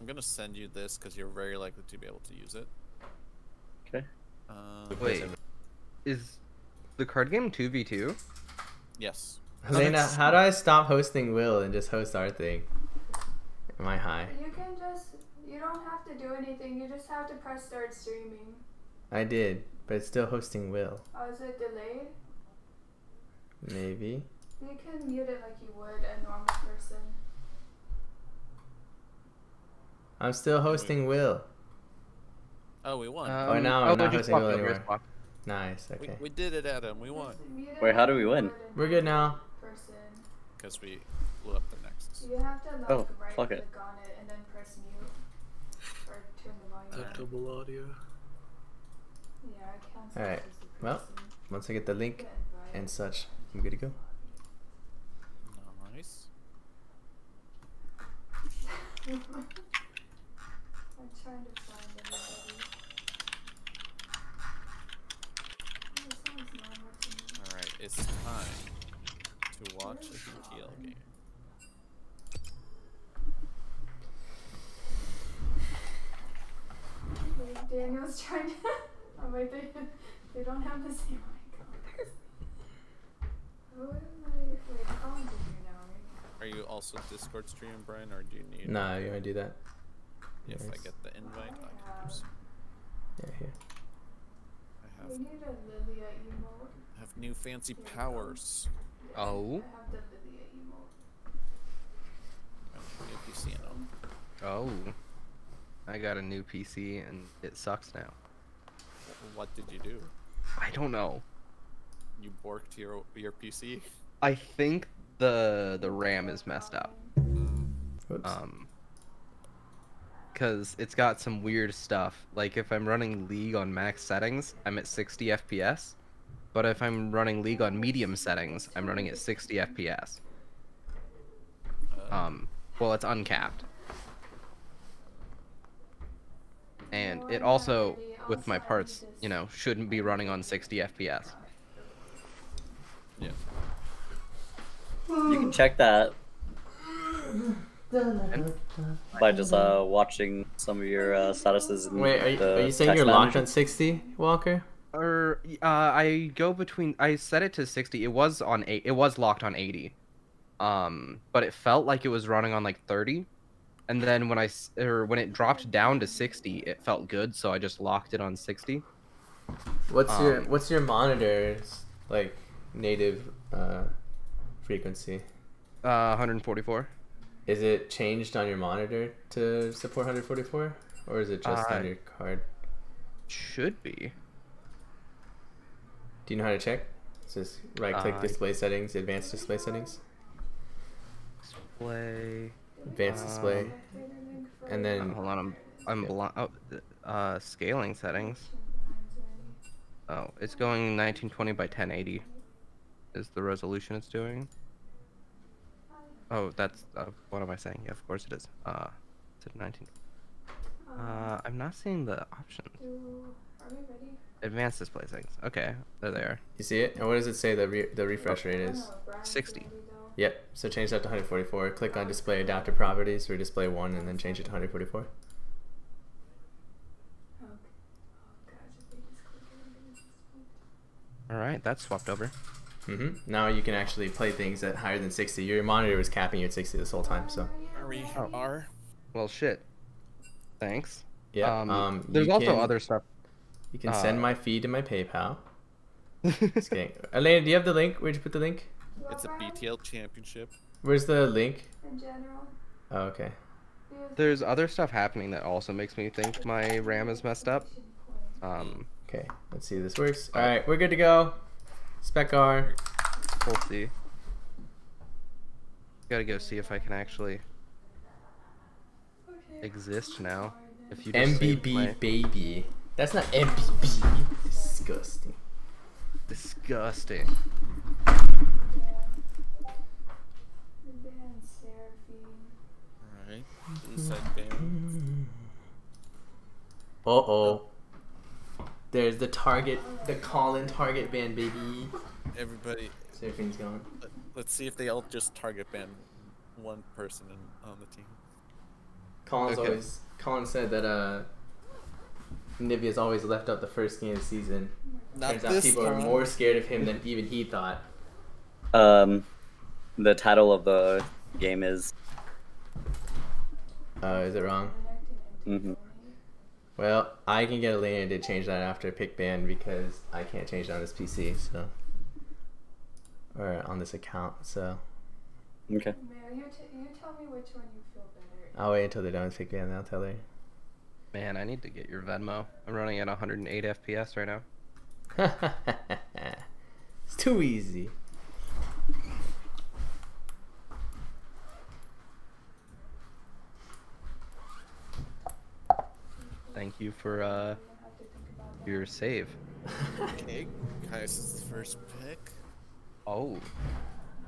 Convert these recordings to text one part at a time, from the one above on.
I'm gonna send you this because you're very likely to be able to use it. Okay. Wait, is the card game 2v2? Yes. Helena, how do I stop hosting Will and just host our thing? Am I high? You don't have to do anything. You just have to press start streaming. I did, but it's still hosting Will. Oh, is it delayed? Maybe. You can mute it like you would a normal person. I'm still hosting Will. Oh, we won. Oh, now I'm not hosting Will anymore. Swap. Nice, okay. We did it, Adam. We won. Wait, how do we win? We're good now. Because we blew up their nexus. You have to like Oh, right fuck click it. on it and then press mute. Or turn the volume down. Double audio. Yeah, I can't see Alright, the well, person. once I get the link Get invite. and such, I'm good to go. Nice. I'm trying to find everybody. This sounds normal to me. Alright, it's time to watch a BTL game. Wait, Daniel's trying to. Oh wait, they don't have the same icon. Who am I? Wait, I'm on here now, right? Are you also Discord streaming, Brian, or do you need? Nah, you wanna do that? If I Nice. get the invite, I can do so. Yeah, here. I We have need a Lilia emote. new fancy powers. Oh. I have the Lilia emote. New PC and all. Oh. I got a new PC and it sucks now. What did you do? I don't know. You borked your PC? I think the RAM is messed up. Whoops. Cause it's got some weird stuff. Like if I'm running League on max settings, I'm at 60 FPS. But if I'm running League on medium settings, I'm running at 60 FPS. Well, it's uncapped. And it also, with my parts, you know, shouldn't be running on 60 FPS. Yeah. You can check that by just watching some of your statuses. In Wait, the are you saying text you're locked manager. on 60, Walker? I go between. I set it to 60. It was on 8. It was locked on 80. But it felt like it was running on like 30. And then when when it dropped down to 60, it felt good, so I just locked it on 60. What's your monitor's like native frequency? 144. Is it changed on your monitor to support 144, or is it just on your card? Should be. Do you know how to check? It's just right-click display settings, advanced display settings, Display. advanced display, and then Hold on, I'm blind. Oh, scaling settings. Oh, it's going 1920 by 1080. Is the resolution it's doing? Oh, that's what am I saying? Yeah, of course it is. It's at 19. I'm not seeing the options. Are we ready? Advanced display settings. Okay, there they are. you see it. And what does it say the refresh rate is? 60. Yep. So change that to 144. Click on display adapter properties for display 1, and then change it to 144. All right, that's swapped over. Now you can actually play things at higher than 60. Your monitor was capping you at 60 this whole time, so. Are we? Oh. Are? Well, shit. Thanks. Yeah. There's also other stuff. You can send my feed to my PayPal. Just kidding. Elena, do you have the link? Where'd you put the link? It's a BTL championship. Where's the link? In general. Oh, okay. There's other stuff happening that also makes me think my RAM is messed up. Okay, let's see if this works. All right, we're good to go. Spec R. We'll see. Gotta go see if I can actually exist now. If you just saved MBB my... baby. That's not MBB. Disgusting. Disgusting. Alright. Inside band. Uh-oh. There's the target, the call-in target ban, baby. Everybody. Surfing's gone. Let's see if they all just target ban one person on the team. Okay. Colin said that Nivea's always left out the first game of the season. Not Turns out this people are time. more scared of him than even he thought. The title of the game is. Is it wrong? Mhm. Well, I can get Elena to change that after I pick ban because I can't change it on this PC, so. Or on this account, so. Okay. Mayo, you tell me which one you feel better. I'll wait until they're done with pick ban, then I'll tell her. Man, I need to get your Venmo. I'm running at 108 FPS right now. It's too easy. Thank you for your save. Okay, Kai's first pick. Oh.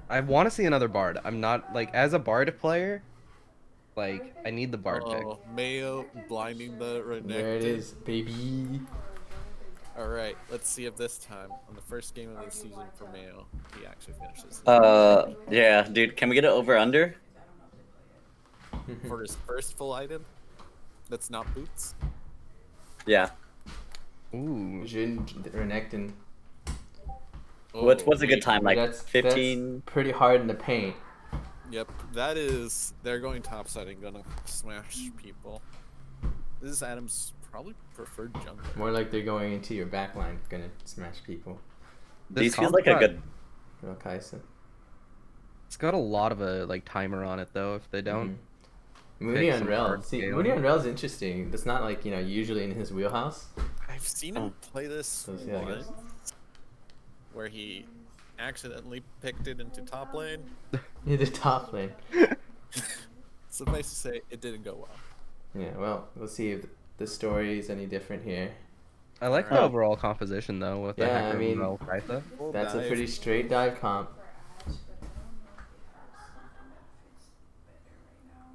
I want to see another Bard. I'm not, like, as a Bard player, like, I need the Bard pick. Oh, Mayo blinding the Renekton. There it is, baby. Alright, let's see if this time, on the first game of the season for Mayo, he actually finishes Yeah, dude, can we get it over under? for his first full item. That's not boots. Yeah. Ooh. Jin Renekton. What's a wait, good time? Like That's 15? pretty hard in the paint. Yep, that is. They're going topside and gonna smash people. This is Adam's probably preferred jungler. More like they're going into your backline, gonna smash people. These feels comp like a got- good. Real Kaisa. It's got a lot of a, like, timer on it, though, if they don't. Moody Pick on some Rel. hard See, scaling. Moody on Rel is interesting. That's not like, usually in his wheelhouse. I've seen him play this So see how it goes. once, where he accidentally picked it into top lane. He's the top lane. Suffice to say, it didn't go well. Yeah, well, we'll see if the story is any different here. I like the Oh. overall composition, though, with the Yeah, Hecarim I mean- Rel Kaitha. Full That's a dive. pretty straight dive comp.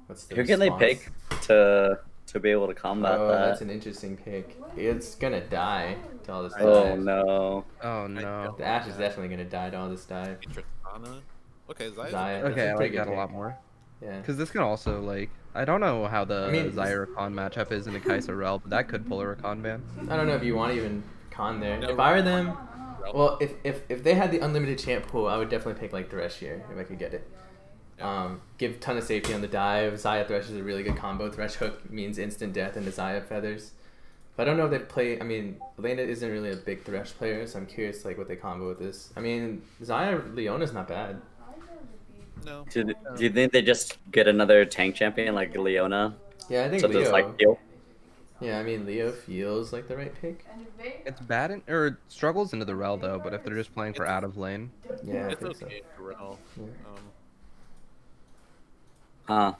What's the Who can they response? pick to be able to combat Oh, that? that's an interesting pick. It's gonna die to all this Oh dive. no. Oh, no. The Ash is definitely gonna die to all this dive. Tristana. Okay, Zaya's Zaya. a That's Okay, a I pretty like good that a lot pick. more. Yeah. Because this can also, like, I don't know how the I mean, Zyra-Con matchup is in a Kai'Sa Rel, but that could pull a Rakan ban. I don't know if you want to even con there. No. If I were them, Rel. well, if they had the unlimited champ pool, I would definitely pick like Thresh here if I could get it. Give ton of safety on the dive. Xayah Thresh is a really good combo. Thresh hook means instant death into Xayah feathers. But I don't know if they play. I mean, Elena isn't really a big Thresh player, so I'm curious like what they combo with this. I mean, Xayah Leona's not bad. No. Do you think they just get another tank champion like Leona? Yeah, I think So Leo. there's like heal? Yeah, I mean Leo feels like the right pick. It's bad in, or it struggles into the Rel, though, but if they're just playing for out of lane. Yeah, I It's think so. okay for Rel. Yeah. Huh.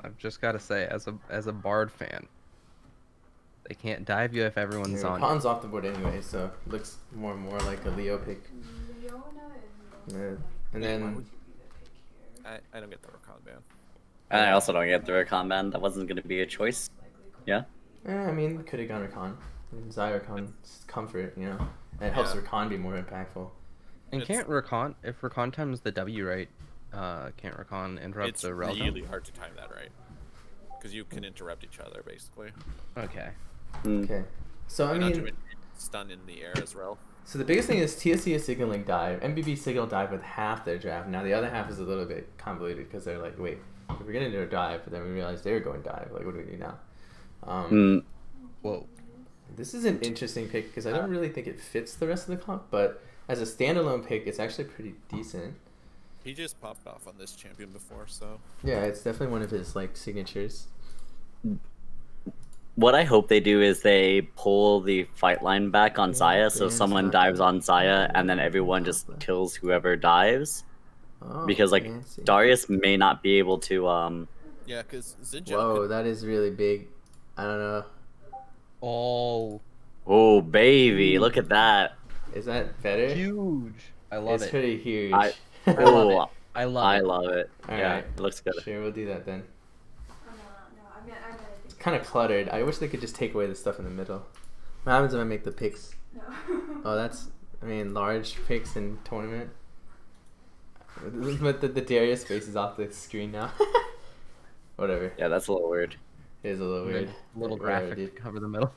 I've just got to say, as a Bard fan, they can't dive you if everyone's Yeah, on. Khan's off the board anyway, so it looks more and more like a Leo pick. Yeah. And then I don't get the Rakan ban. And I also don't get the Rakan ban. That wasn't going to be a choice. Yeah. I mean, could have gone Rakan. Zyrakon's comfort, And it helps Yeah. Rakan be more impactful. And It's- can't Rakan, if Rakan times the W right, can't Rakan interrupt It's the Rel? really hard to time that right. Because you can interrupt each other, basically. Okay. Mm. Okay. So, I And not to mean, mention stun in the air as well. so the biggest thing is TSC is signaling dive. MBB signal dive with half their draft. Now, the other half is a little bit convoluted because they're like, wait, if we're going to do a dive, but then we realize they were going dive. Like, what do we do now? Mm. Whoa. This is an interesting pick because I don't really think it fits the rest of the comp, but as a standalone pick, it's actually pretty decent. He just popped off on this champion before, so Yeah, it's definitely one of his like signatures. What I hope they do is they pull the fight line back on Xayah, so Dan's someone not dives good. on Xayah, and then everyone just kills whoever dives. Oh, Because like fancy. Darius may not be able to yeah, because Zinja Whoa, could, that is really big. I don't know. Oh, Oh baby, look at that. Is that better? huge. I love It's it. pretty huge. I- love Oh, it. I love I it. love it. All Yeah, right. it looks good. Sure, we'll do that then. I'm gonna It's kind of cluttered. I wish they could just take away the stuff in the middle. What happens when I make the picks? No. Oh, that's, I mean, large picks in tournament. But the Darius face is off the screen now. Whatever. Yeah, that's a little weird. It is a little weird. Little Whatever, graphic dude. to cover the middle.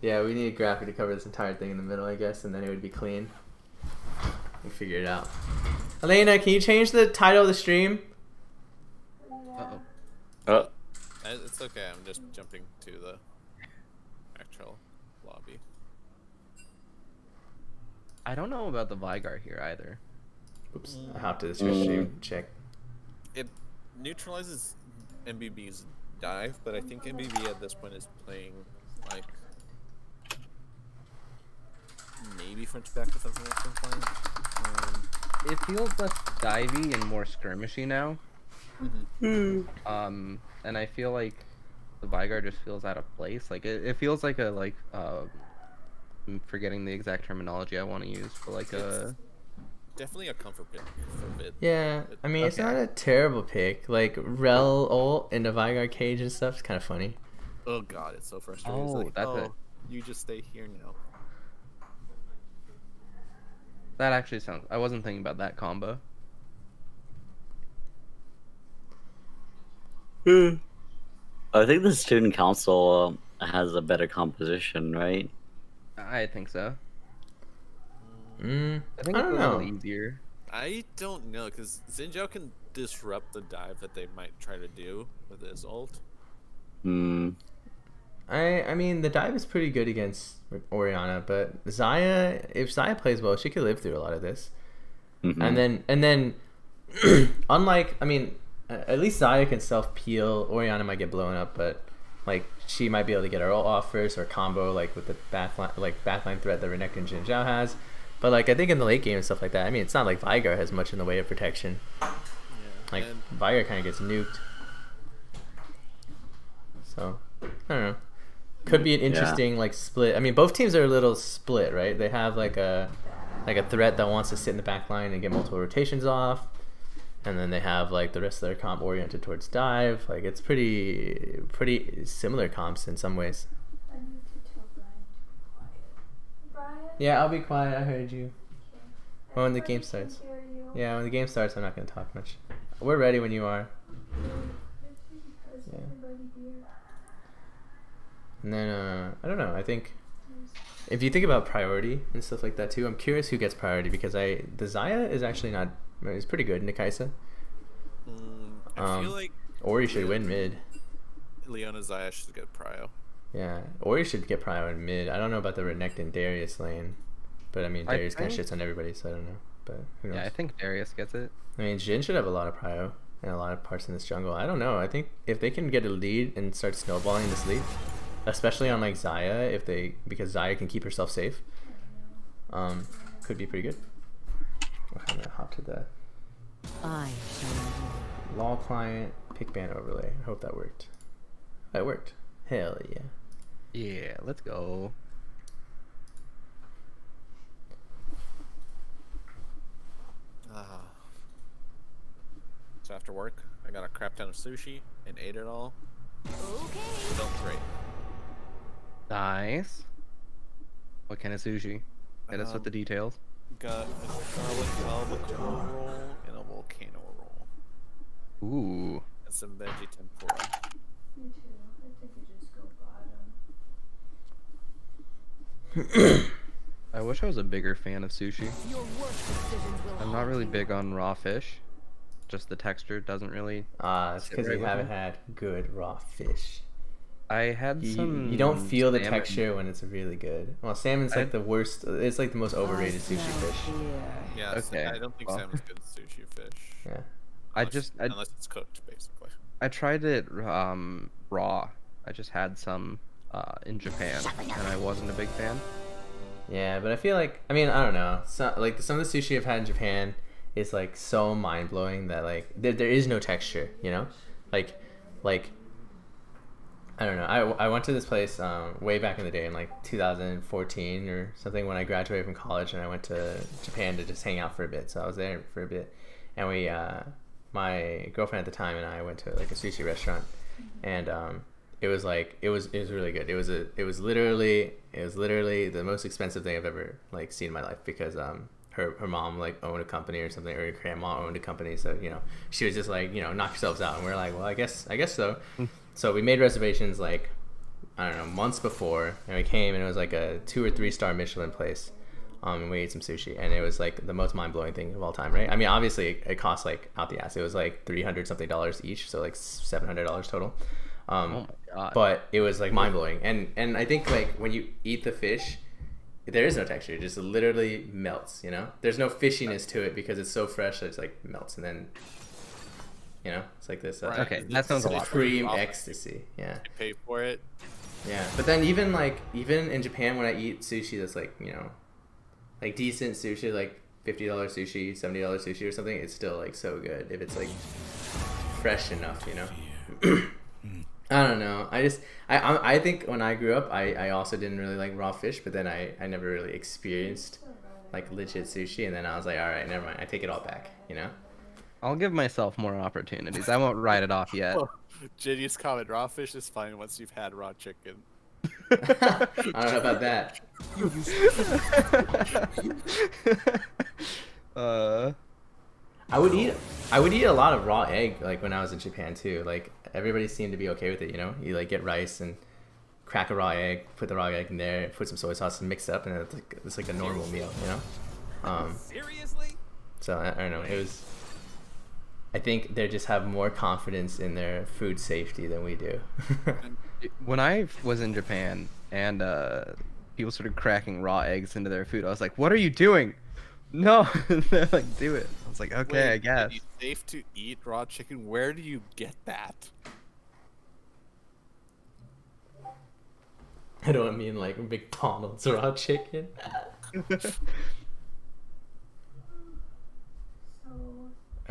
Yeah, we need a graphic to cover this entire thing in the middle, I guess, and then it would be clean. We'll figure it out. Elena, can you change the title of the stream? Uh-oh. Oh, It's okay. I'm just jumping to the actual lobby. I don't know about the Vygar here either. Oops, I hopped to the Switch stream. Check. It neutralizes MBB's dive, but I think MBB at this point is playing like maybe French back or something like that. It feels less divey and more skirmishy now. And I feel like the Vygar just feels out of place. Like it feels like a I'm forgetting the exact terminology I want to use, but like a Definitely a comfort pick for a bit. Yeah, I mean, it's not a terrible pick. Like, Rel ult in the Vygar cage and stuff is kind of funny. Oh god, it's so frustrating. It's Oh, like, that's oh, it. you just stay here now. that actually sounds. I wasn't thinking about that combo. I think the student council has a better composition, right? I think so. I I think it's a don't little know. Mm, easier. I don't know, because Zinjao can disrupt the dive that they might try to do with his ult. Hmm. I mean, the dive is pretty good against Orianna, but Xayah, if Xayah plays well, she could live through a lot of this. Mhm. And then, unlike, I mean, at least Xayah can self peel. Orianna might get blown up, but like she might be able to get her ult off first or combo like with the backline threat that Renekton and Jin Zhao has. But like I think in the late game and stuff like that, I mean, it's not like Vygar has much in the way of protection. Yeah. Like and Vygar kind of gets nuked. So I don't know. Could be an interesting like split. I mean, both teams are a little split, right? They have like a threat that wants to sit in the back line and get multiple rotations off, and then they have like the rest of their comp oriented towards dive. Like it's pretty similar comps in some ways. I need to tell Brian to be quiet. Brian? Yeah, I'll be quiet. I heard you. Okay. Well, when the Everybody game can starts. hear you. Yeah, when the game starts, I'm not gonna talk much. We're ready when you are. Because Yeah. everybody here. And then I don't know. I think if you think about priority and stuff like that too, I'm curious who gets priority because the Xayah is actually not. It's pretty good in Nikaisa. I feel like Ori should win mid. Leona Xayah should get prio. Yeah, Ori should get prio in mid. I don't know about the Renekton Darius lane, but I mean I Darius kind of think- shits on everybody, so I don't know. But who knows? Yeah, I think Darius gets it. I mean, Jhin should have a lot of prio and a lot of parts in this jungle. I don't know. I think if they can get a lead and start snowballing this lead, especially on like Xayah, because Xayah can keep herself safe, could be pretty good. Okay, I'm gonna hop to the LOL client pick ban overlay. I hope that worked. That worked. Hell yeah. Yeah, let's go. So after work, I got a crap ton of sushi and ate it all. Felt great. Nice. What kind of sushi? Hit us with the details. Got a garlic albacore roll and a volcano roll. Ooh. And some veggie tempura. Me too. I think you just go bottom. I wish I was a bigger fan of sushi. I'm not really big on raw fish. Just the texture doesn't really. It's Sit because right you with haven't me. had good raw fish. I had some. You don't feel the salmon. texture when it's really good. Well, salmon's like the worst. It's like the most overrated sushi fish. Yeah, Okay, I don't think well. salmon's good sushi fish. Yeah. Unless it's cooked, basically. I tried it raw. I just had some in Japan, and I wasn't a big fan. Yeah, but I feel like I don't know. So, like some of the sushi I've had in Japan is like so mind blowing that like there is no texture. You know, like I don't know. I went to this place way back in the day in like 2014 or something when I graduated from college, and I went to Japan to just hang out for a bit. So I was there for a bit, and we my girlfriend at the time and I went to like a sushi restaurant, and it was really good. It was literally the most expensive thing I've ever like seen in my life because her mom like owned a company or something, or her grandma owned a company, so she was just like, knock yourselves out, and we're like, well, I guess so. So we made reservations like, I don't know, months before, and we came, and it was like a 2 or 3 star Michelin place. And we ate some sushi, and it was like the most mind-blowing thing of all time, right? I mean, obviously it cost like out the ass. It was like $300 something each, so like $700 total. Oh my god. But it was like mind-blowing, and I think like when you eat the fish, there is no texture. It just literally melts. There's no fishiness to it because it's so fresh that it's like melts, and then it's like this. Right. Okay, that sounds a lot. Supreme ecstasy. Yeah. You pay for it. Yeah, but then even in Japan when I eat sushi that's like like decent sushi, like $50 sushi, $70 sushi or something, it's still like so good if it's like fresh enough, I don't know. I think when I grew up, I also didn't really like raw fish, but then I never really experienced like legit sushi, and then I was like, all right, never mind, I take it all back, I'll give myself more opportunities. I won't write it off yet. Ginny's comment: raw fish is fine once you've had raw chicken. I don't know about that. I would eat a lot of raw egg like when I was in Japan too. Like everybody seemed to be okay with it, You like get rice and crack a raw egg, put the raw egg in there, put some soy sauce and mix it up, and it's like a normal meal, Seriously? So I don't know. I think they just have more confidence in their food safety than we do. When I was in Japan and people started cracking raw eggs into their food, I was like, "What are you doing?" No, they're like, "Do it." I was like, "Okay, Wait, I guess." Is it safe to eat raw chicken? Where do you get that? I don't mean like McDonald's raw chicken.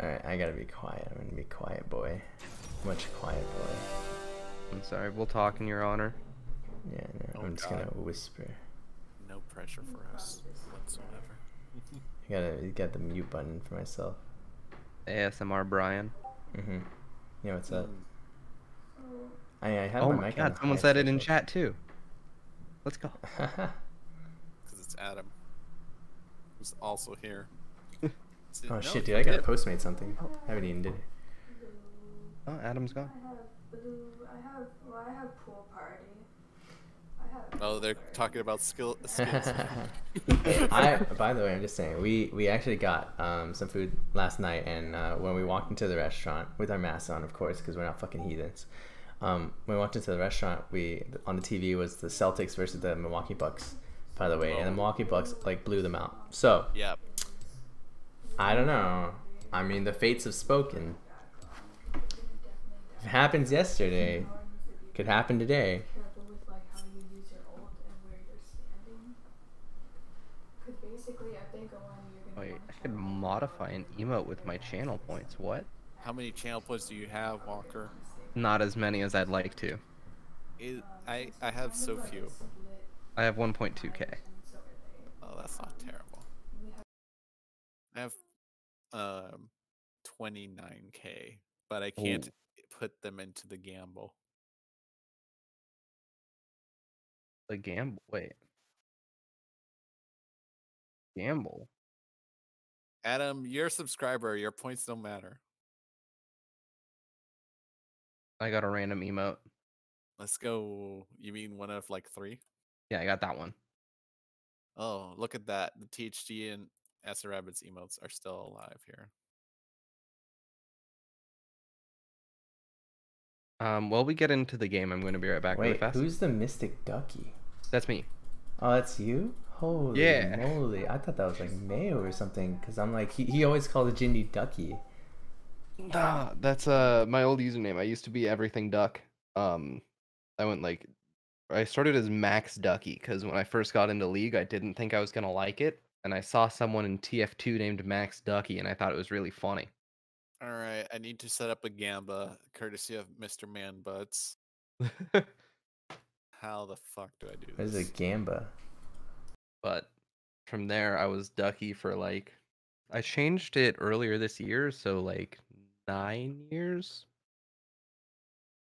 Alright, I gotta be quiet. I'm gonna be quiet boy. Much quiet boy. I'm sorry. We'll talk in your honor. Yeah, no, Oh, I'm just God. gonna whisper. No pressure for us whatsoever. You got the mute button for myself. ASMR Brian. Yeah, what's up? I had Oh my my mic god, on someone high said it in threshold. chat too. Let's go. Because it's Adam, who's also here. Oh No, shit, he dude! I gotta did. Postmate something. I haven't even did it. Oh, Adam's gone. I have blue. I have pool party. I have. Oh, they're talking about skills. By the way, I'm just saying, we actually got some food last night, and when we walked into the restaurant with our masks on, of course, because we're not fucking heathens. When we walked into the restaurant, on the TV was the Celtics versus the Milwaukee Bucks, by the way, and the Milwaukee Bucks like blew them out. So Yep. I don't know. I mean, the fates have spoken. If it happens yesterday, could happen today. Careful with like how you use your ult and where you're standing. Because basically, if they go on, you're gonna. Wait, I could modify an emote with my channel points. What? How many channel points do you have, Walker? Not as many as I'd like to. I have so few. I have 1.2k. Oh, that's not terrible. I have 29k, but I can't put them into the gamble. The gamble. Wait. Gamble. Adam, you're a subscriber. Your points don't matter. I got a random emote. Let's go. You mean one of like 3? Yeah, I got that one. Oh, look at that. The THD and Asa Rabbits emotes are still alive here. While we get into the game, I'm going to be right back really Wait, fast. who's the Mystic Ducky? That's me. Oh, that's you? Holy Yeah. moly. I thought that was like Mayo or something, because I'm like, he always called it Jindy Ducky. Nah, that's my old username. I used to be everything duck. I started as Max Ducky because when I first got into League, I didn't think I was gonna like it, and I saw someone in TF2 named Max Ducky, and I thought it was really funny. All right, I need to set up a Gamba, courtesy of Mr. Man Butts. How the fuck do I do What is this? a Gamba? But from there, I was Ducky for I changed it earlier this year, so 9 years.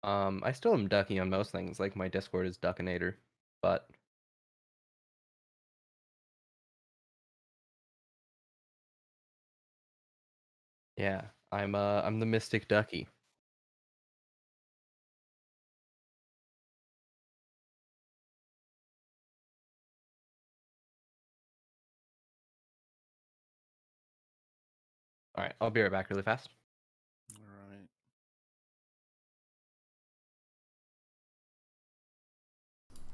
I still am Ducky on most things. Like my Discord is Duckinator, but Yeah, I'm the Mystic Ducky. All right, I'll be right back really fast. All right.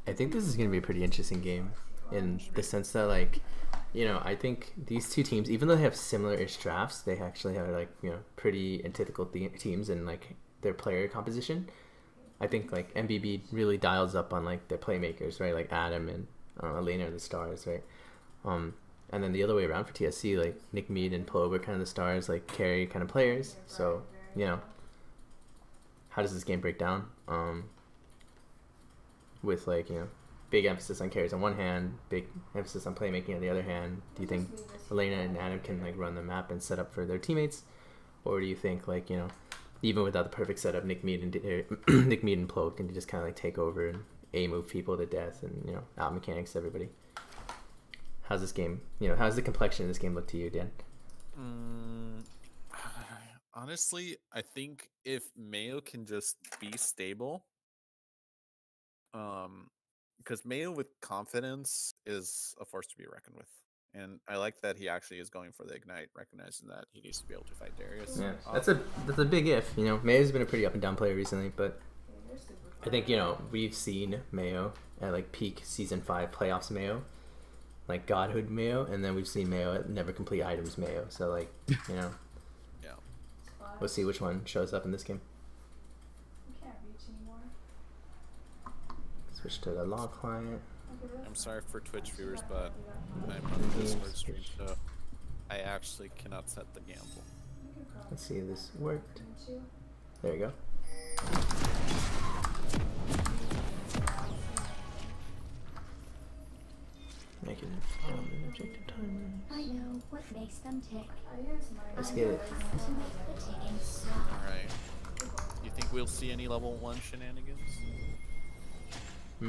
I think this is going to be a pretty interesting game in the sense that, like, you know, I think these two teams, even though they have similar-ish drafts, they actually have, like, you know, pretty antithetical teams in, like, their player composition. I think, like, MBB really dials up on, like, their playmakers, right? Like Adam and Elena are the stars, right? And then the other way around for TSC, like, Nick Mead and Plobe are kind of the stars, like, carry kind of players. So, you know, how does this game break down? With, like, you know, big emphasis on carries on one hand, big emphasis on playmaking on the other hand. Do you think Elena and Adam can, like, run the map and set up for their teammates, or do you think, like, you know, even without the perfect setup, Nick Mead and Plobe can just kind of, like, take over and move people to death and, you know, out mechanics everybody? How's this game? You know, how's the complexion of this game look to you, Dan? Honestly, I think if Mayo can just be stable, because Mayo with confidence is a force to be reckoned with, and I like that he actually is going for the ignite, recognizing that he needs to be able to fight Darius. Yeah, that's a big if. You know, Mayo's been a pretty up and down player recently, but I think, you know, we've seen Mayo at, like, peak season 5 playoffs Mayo, like godhood Mayo, and then we've seen Mayo at never complete items Mayo. So, like, you know, Yeah. we'll see which one shows up in this game. We can't reach anymore. Switch to the log client. I'm sorry for Twitch viewers, but I'm on the Discord stream, so I actually cannot set the gamble. Let's see if this worked. There you go. Make it an objective timer. I know what makes them tick. Let's get it. To make the ticking stop. Alright. You think we'll see any level 1 shenanigans? I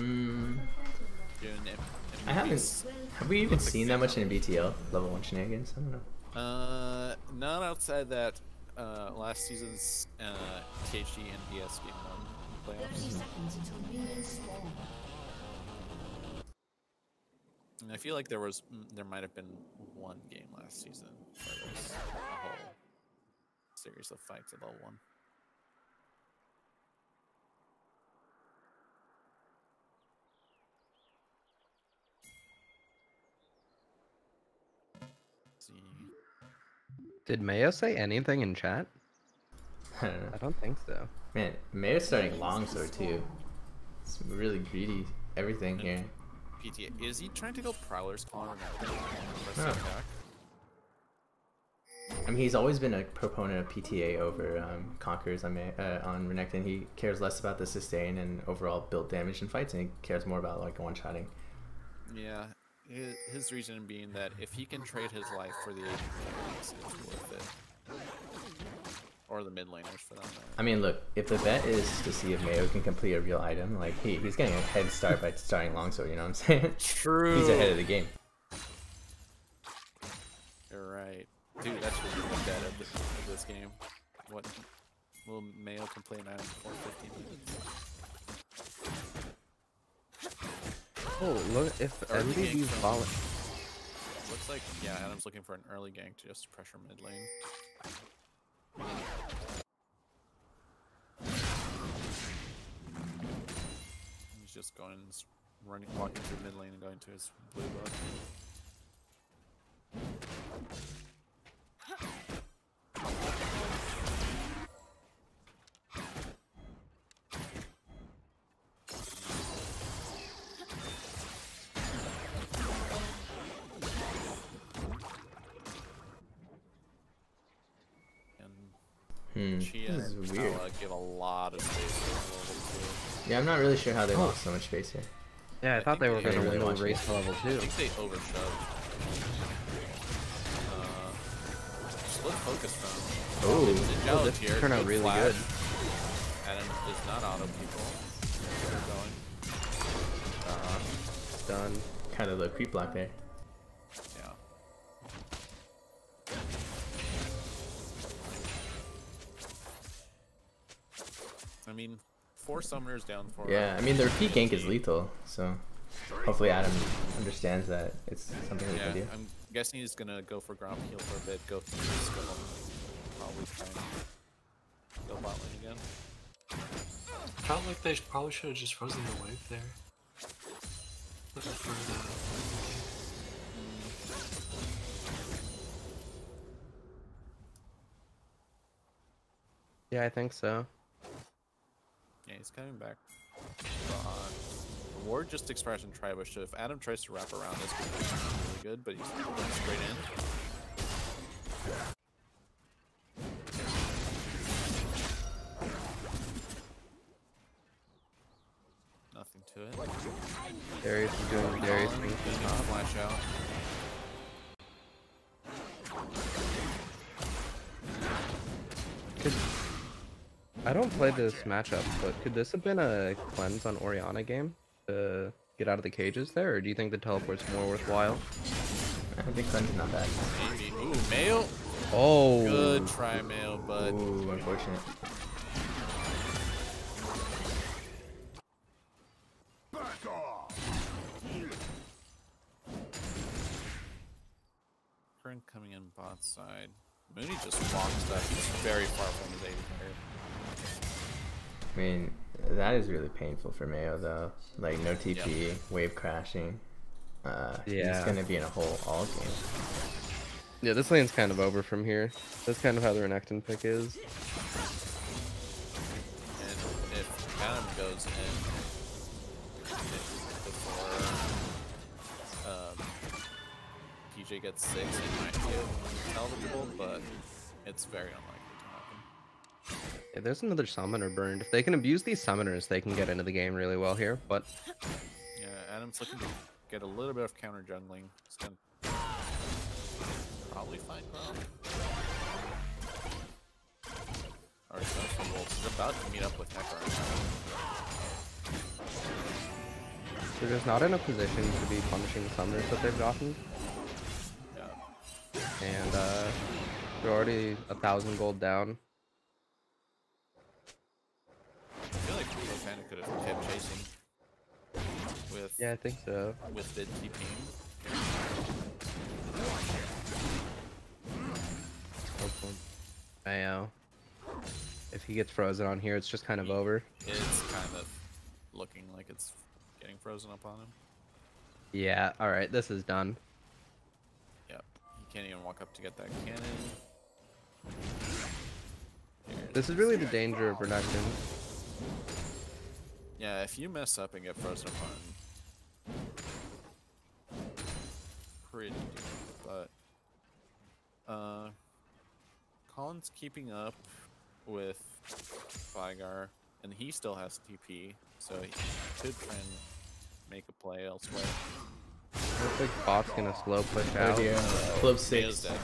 haven't. Have we even seen that much in BTL level 1 shenanigans? I don't know. Not outside that last season's THG and DS game 1 30 playoffs. seconds until minions spawn. And I feel like there might have been one game last season where there was a whole series of fights at level 1. See. Did Mayo say anything in chat? I don't know. I don't think so. Man, Mayo's starting longsword too. It's really greedy everything here. PTA. Is he trying to go Prowler's Claw and press Oh. attack? I mean, he's always been a proponent of PTA over Conquerors on Renekton. He cares less about the sustain and overall build damage in fights, and he cares more about, like, one-shotting. Yeah. His reason being that if he can trade his life for the AD carries, it's worth it. Or the mid laners for that matter. I mean, look, if the bet is to see if Mayo can complete a real item, like, he's getting a head start by starting longsword, you know what I'm saying? True. He's ahead of the game. You're right. Dude, that's really good bet of this game. What will Mayo complete an item before 15 minutes? Oh, look, if Early MBB's gank from- volley. Looks like, yeah, Adam's looking for an early gank to just pressure mid lane. He's just going, walking through mid lane and going to his blue buff. She This and is weird. Pala give a lot of space to level 2. Yeah, I'm not really sure how they lost so much space here. Yeah, I thought they were think going to they win really the watched race to level 2. I think they overshoved. Split focus from. Oh, Zinjao this here, turned out good really flash. good. Adam does not auto people. They're going. Done. kind of the creep block there. Yeah. I mean, 4 summoners down 4. Yeah, I mean the repeat gank is lethal, so hopefully Adam understands that it's something we Yeah, can do. I'm guessing he's gonna go for ground heal for a bit, go through the skill, probably try and go bot lane again. Felt like they probably should have just frozen the wave there. Looking for Yeah, I think so. Yeah, he's coming back. The ward just expressed in Tribush, so if Adam tries to wrap around this, could be really good, but he's going straight in. Nothing to it. Darius is doing Darius Colin, things gonna to need to top. flash out. I don't play this matchup, but could this have been a cleanse on Orianna game to get out of the cages there, or do you think the teleport's more worthwhile? I think cleanse is not bad. Maybe. Ooh, Mayo. Oh, Good try, Mayo, but Ooh, unfortunate. Current coming in bot side. Mooney just walks up. He's very far from his AD carry. I mean, that is really painful for Mayo though. Like no TP, wave crashing. He's Yeah. gonna be in a hole all game. yeah, this lane's kind of over from here. That's kind of how the Renekton pick is. And if Adam goes in before PJ gets 6, he might be eligible, but it's very unlikely to happen. Yeah, there's another summoner burned. If they can abuse these summoners, they can get into the game really well here, but Yeah, Adam's looking to get a little bit of counter jungling. He's gonna probably find ground. Or he's going for Wolves. He's about to meet up with Heck right now. they're just not in a position to be punishing the summoners that they've gotten. Yeah. And they're already 1,000 gold down. I feel like Pro kinda could have kept chasing with Yeah, I think so. with mid TPing. Mayo. If he gets frozen on here, it's just kind of over. It's kind of looking like it's getting frozen up on him. Yeah, alright, this is done. Yep. He can't even walk up to get that cannon. This is really the danger of Renekton. Yeah, if you mess up and get frozen upon, pretty doomed. But Colin's keeping up with Vigar, and he still has TP, so he could try and make a play elsewhere. Looks like bot's gonna slow push Right out. here, club Mayo's 6. dead.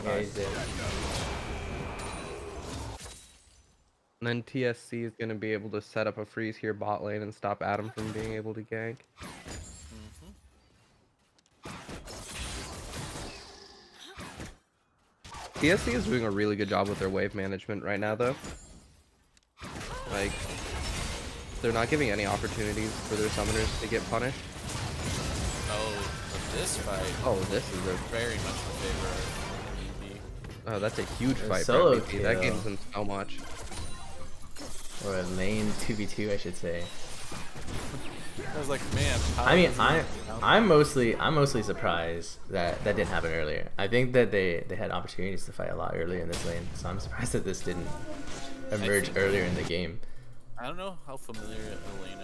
Yeah, he's dead. And then TSC is gonna be able to set up a freeze here bot lane and stop Adam from being able to gank. TSC is doing a really good job with their wave management right now, though. Like, they're not giving any opportunities for their summoners to get punished. Oh, but this fight, Oh, this is a very much in favor of MBB. oh, that's a huge A fight for solo MVP. That kill. gains them so much. Or a lane 2v2, I should say. I was like, man. how I mean, is it- I'm mostly surprised that that didn't happen earlier. I think that they had opportunities to fight a lot earlier in this lane, so I'm surprised that this didn't emerge think- earlier in the game. I don't know how familiar Elena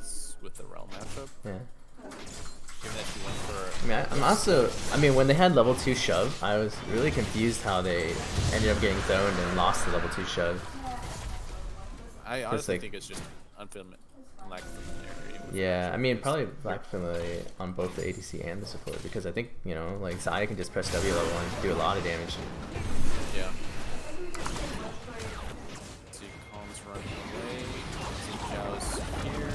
is with the Realm matchup, Yeah. given that she went for. I mean, I'm also. I mean, when they had level 2 shove, I was really confused how they ended up getting zoned and lost the level 2 shove. I honestly like- think it's just lack of familiarity. With Yeah, I mean, matchup, probably because- lack familiarity on both the ADC and the support, because I think, you know, like Zaya can just press W level 1 do a lot of damage. Yeah. See, Colin's running away. See, Zhao's here.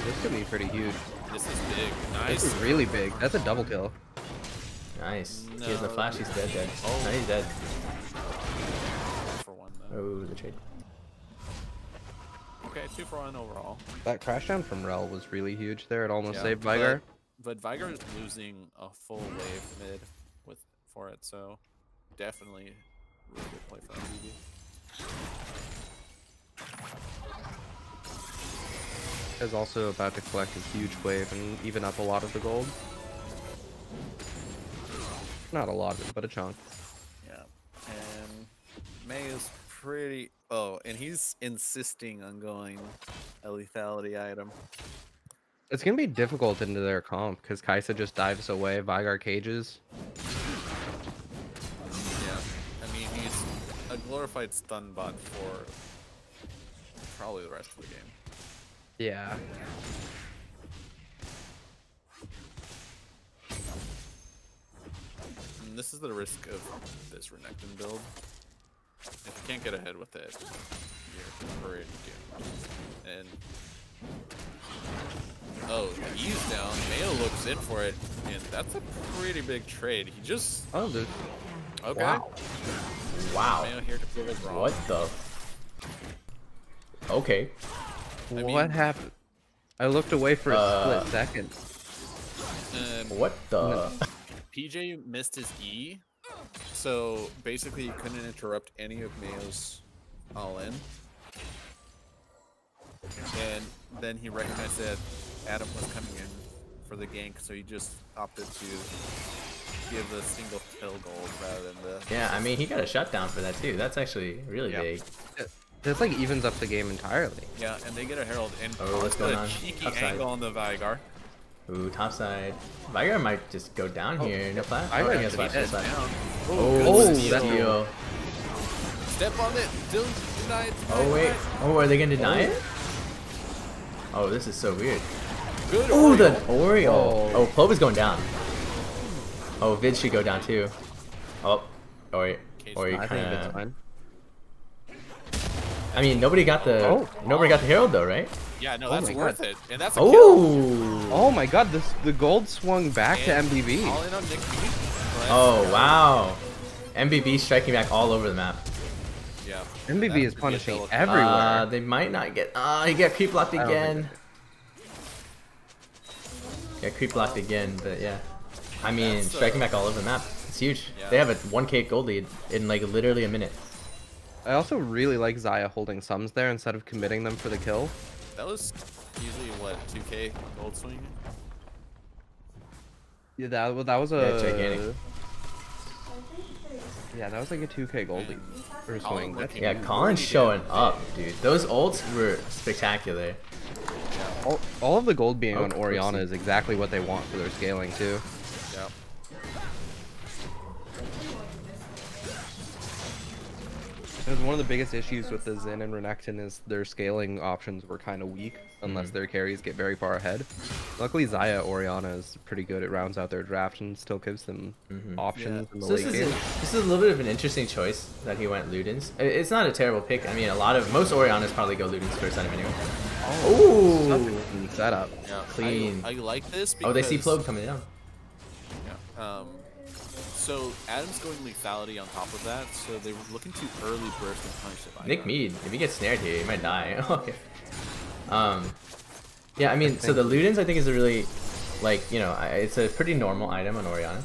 This could be pretty huge. This is big. This is Nice. really big. That's a double kill. Nice. He has no No. flash, he's dead. Oh. No, he's dead. For one though. Oh, the trade. Okay, 2 for 1 overall. That crash down from Rel was really huge there. It almost Yeah, saved Vigar. But Vigar is losing a full wave mid for it, so definitely really good play for MBB. Is also about to collect a huge wave and even up a lot of the gold. Not a lot, but a chunk. Yeah, and May is pretty... Oh, and he's insisting on going a lethality item. It's gonna be difficult into their comp because Kaisa just dives away, Vigar cages. Yeah, I mean, he's a glorified stun bot for probably the rest of the game. Yeah. And this is the risk of this Renekton build. If you can't get ahead with it, you're pretty doomed. And oh, the E's down. Mayo looks in for it, and that's a pretty big trade. He just Oh, there's... okay. Wow. Wow. Mayo here to prove it wrong. What the? Okay. What mean- happened? I looked away for a split second. What the? PJ missed his E, so basically he couldn't interrupt any of Mayo's all-in. And then he recognized that Adam was coming in for the gank, so he just opted to give a single kill gold rather than the... Yeah, I mean, he got a shutdown for that too. That's actually really Yeah. big. This like evens up the game entirely. Yeah, and they get a Herald, and Oh, what's going a on? cheeky Upside. angle on the Vigar. Ooh, topside. Vigar might just go down here. No flash. Vigar Oh, he has should flash. be He has dead flash. Down. Oh, good steal. steal. Step on it! Denied. Oh, wait. Oh, are they going to deny it? Oh, this is so weird. Good Oh, Oreo. the Oreo. Oh. Oh, Plova's going down. Oh, Vid should go down too. Oh, or you I think that's kind of. fine. I mean, nobody got the Herald though, right? Yeah, no, Oh that's my worth God. it. And that's a kill. Oh. Oh my god, the gold swung back to And MBB. All in on Nick B. Let's Oh go. wow. MBB striking back all over the map. Yeah. MBB is That- punishing yeah, everywhere. They might not get. He got creep blocked I don't again. think Yeah, creep blocked again, but yeah. I mean, That's, striking back all over the map. It's huge. Yeah. They have a 1k gold lead in like literally a minute. I also really like Xayah holding sums there instead of committing them for the kill. That was usually what, 2k gold swing? Yeah, that was a Yeah, gigantic. Yeah, that was like a 2k goldie or swing. That's, looking Yeah, Colin's showing up, dude. Those ults were spectacular. all of the gold being Oh, on Orianna close. is exactly what they want for their scaling too. Yeah. Because one of the biggest issues with the Xin and Renekton is their scaling options were kind of weak unless their carries get very far ahead. Luckily, Xayah Orianna is pretty good. It rounds out their draft and still gives them options in the So late game. this is a little bit of an interesting choice that he went Ludens. It's not a terrible pick. I mean, most Oriannas probably go Ludens first item anyway. Oh, Ooh, setup. Yeah. Clean. I like this because... Oh, they see Plobe coming down. Yeah. So Adam's going lethality on top of that, so they were looking to early burst and punish the Vigar. Nick Mead, if he gets snared here, he might die. Okay. Yeah, I mean, so the Ludens I think is a really, like, you know, it's a pretty normal item on Orianna.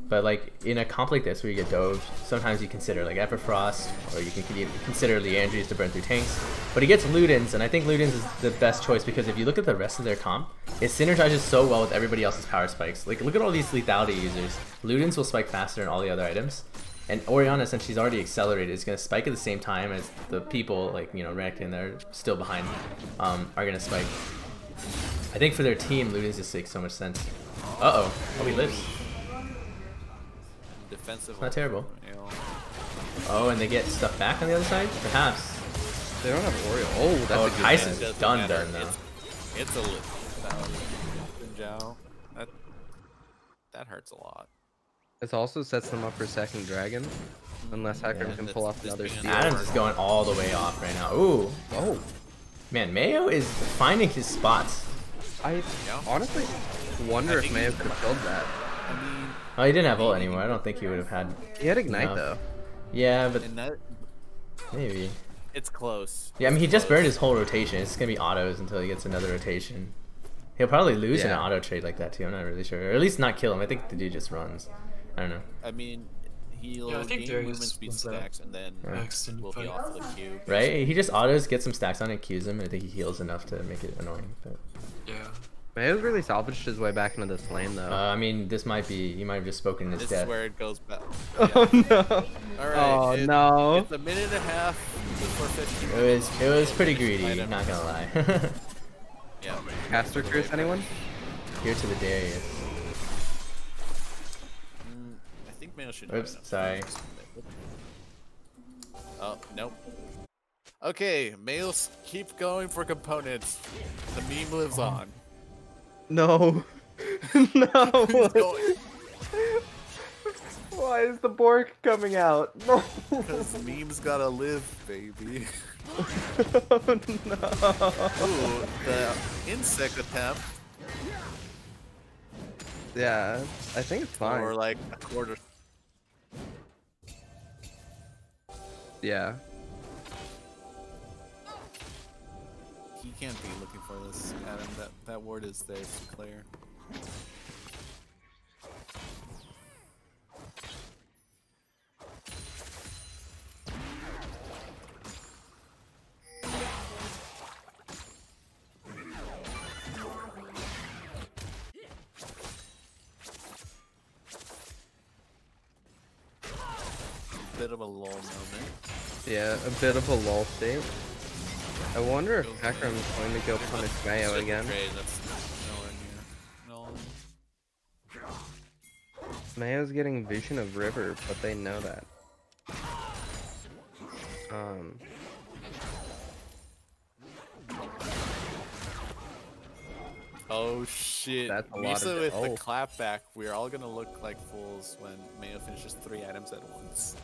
But like in a comp like this where you get Doge, sometimes you consider like Everfrost, or you can consider Leandries to burn through tanks. But he gets Ludens, and I think Ludens is the best choice because if you look at the rest of their comp, it synergizes so well with everybody else's power spikes. Like look at all these lethality users. Ludens will spike faster than all the other items. And Orianna, since she's already accelerated, is going to spike at the same time as the people, like, you know, Renekton, they're still behind, are going to spike. I think for their team, Ludens just makes so much sense. Uh-oh. Oh, he lives. Defensive. Not terrible. You know. Oh, and they get stuff back on the other side? Perhaps. They don't have Oreo. Oh, that's Oh, a good Kai'Sa's guess. Doesn't done matter. though. It's a lethality. Jinzhao. That hurts a lot. This also sets them up for second dragon, unless Hacker Yeah, can that's- pull off this another being an steal. Adams is going all the way off right now. Ooh. Oh, Man, Mayo is finding his spots. I Yeah. honestly wonder if think Mayo he's- could have killed that. I mean, Oh, he didn't have ult anymore. I don't think he would have had. He had Ignite enough. though. Yeah, but and that maybe. It's close. Yeah, I mean, It's he just close. burned his whole rotation. It's gonna be autos until he gets another rotation. He'll probably lose in an Yeah. auto trade like that too. I'm not really sure, or at least not kill him. I think the dude just runs. I don't know. I mean, he'll Yeah, I think gain Darius movement speed wins that. stacks, and then Extended we'll be fight. off of the queue. Right? He just autos, gets some stacks on it, Qs him, and I think he heals enough to make it annoying. But Yeah. Mayo's really salvaged his way back into this lane though. I mean, this might be. He might have just spoken in his This death. is where it goes back. Oh no! All right. Oh no! It's a minute and a half before 15. It was pretty greedy. Item. Not gonna lie. Yeah. Caster Curse, anyone? Here to the Darius. I think Mayo should. have Oops, enough sorry. time. Oh nope. Okay, males keep going for components. The meme lives on. No. He's No. going Why is the Bork coming out? No. because memes gotta live, baby. Oh, no. Ooh, the insect attempt Yeah, I think it's fine. for like a quarter. Yeah. He can't be looking for this, Adam. That ward is there to clear. Bit of a lull moment. Yeah, a bit of a lull state. I wonder if Hecarim's going to go punish Mayo Shouldn't again. trade, that's nowhere near. No. Mayo's getting Vision of River, but they know that. Oh shit. That's a lot Misa of- with oh. the clapback. We're all gonna look like fools when Mayo finishes 3 items at once.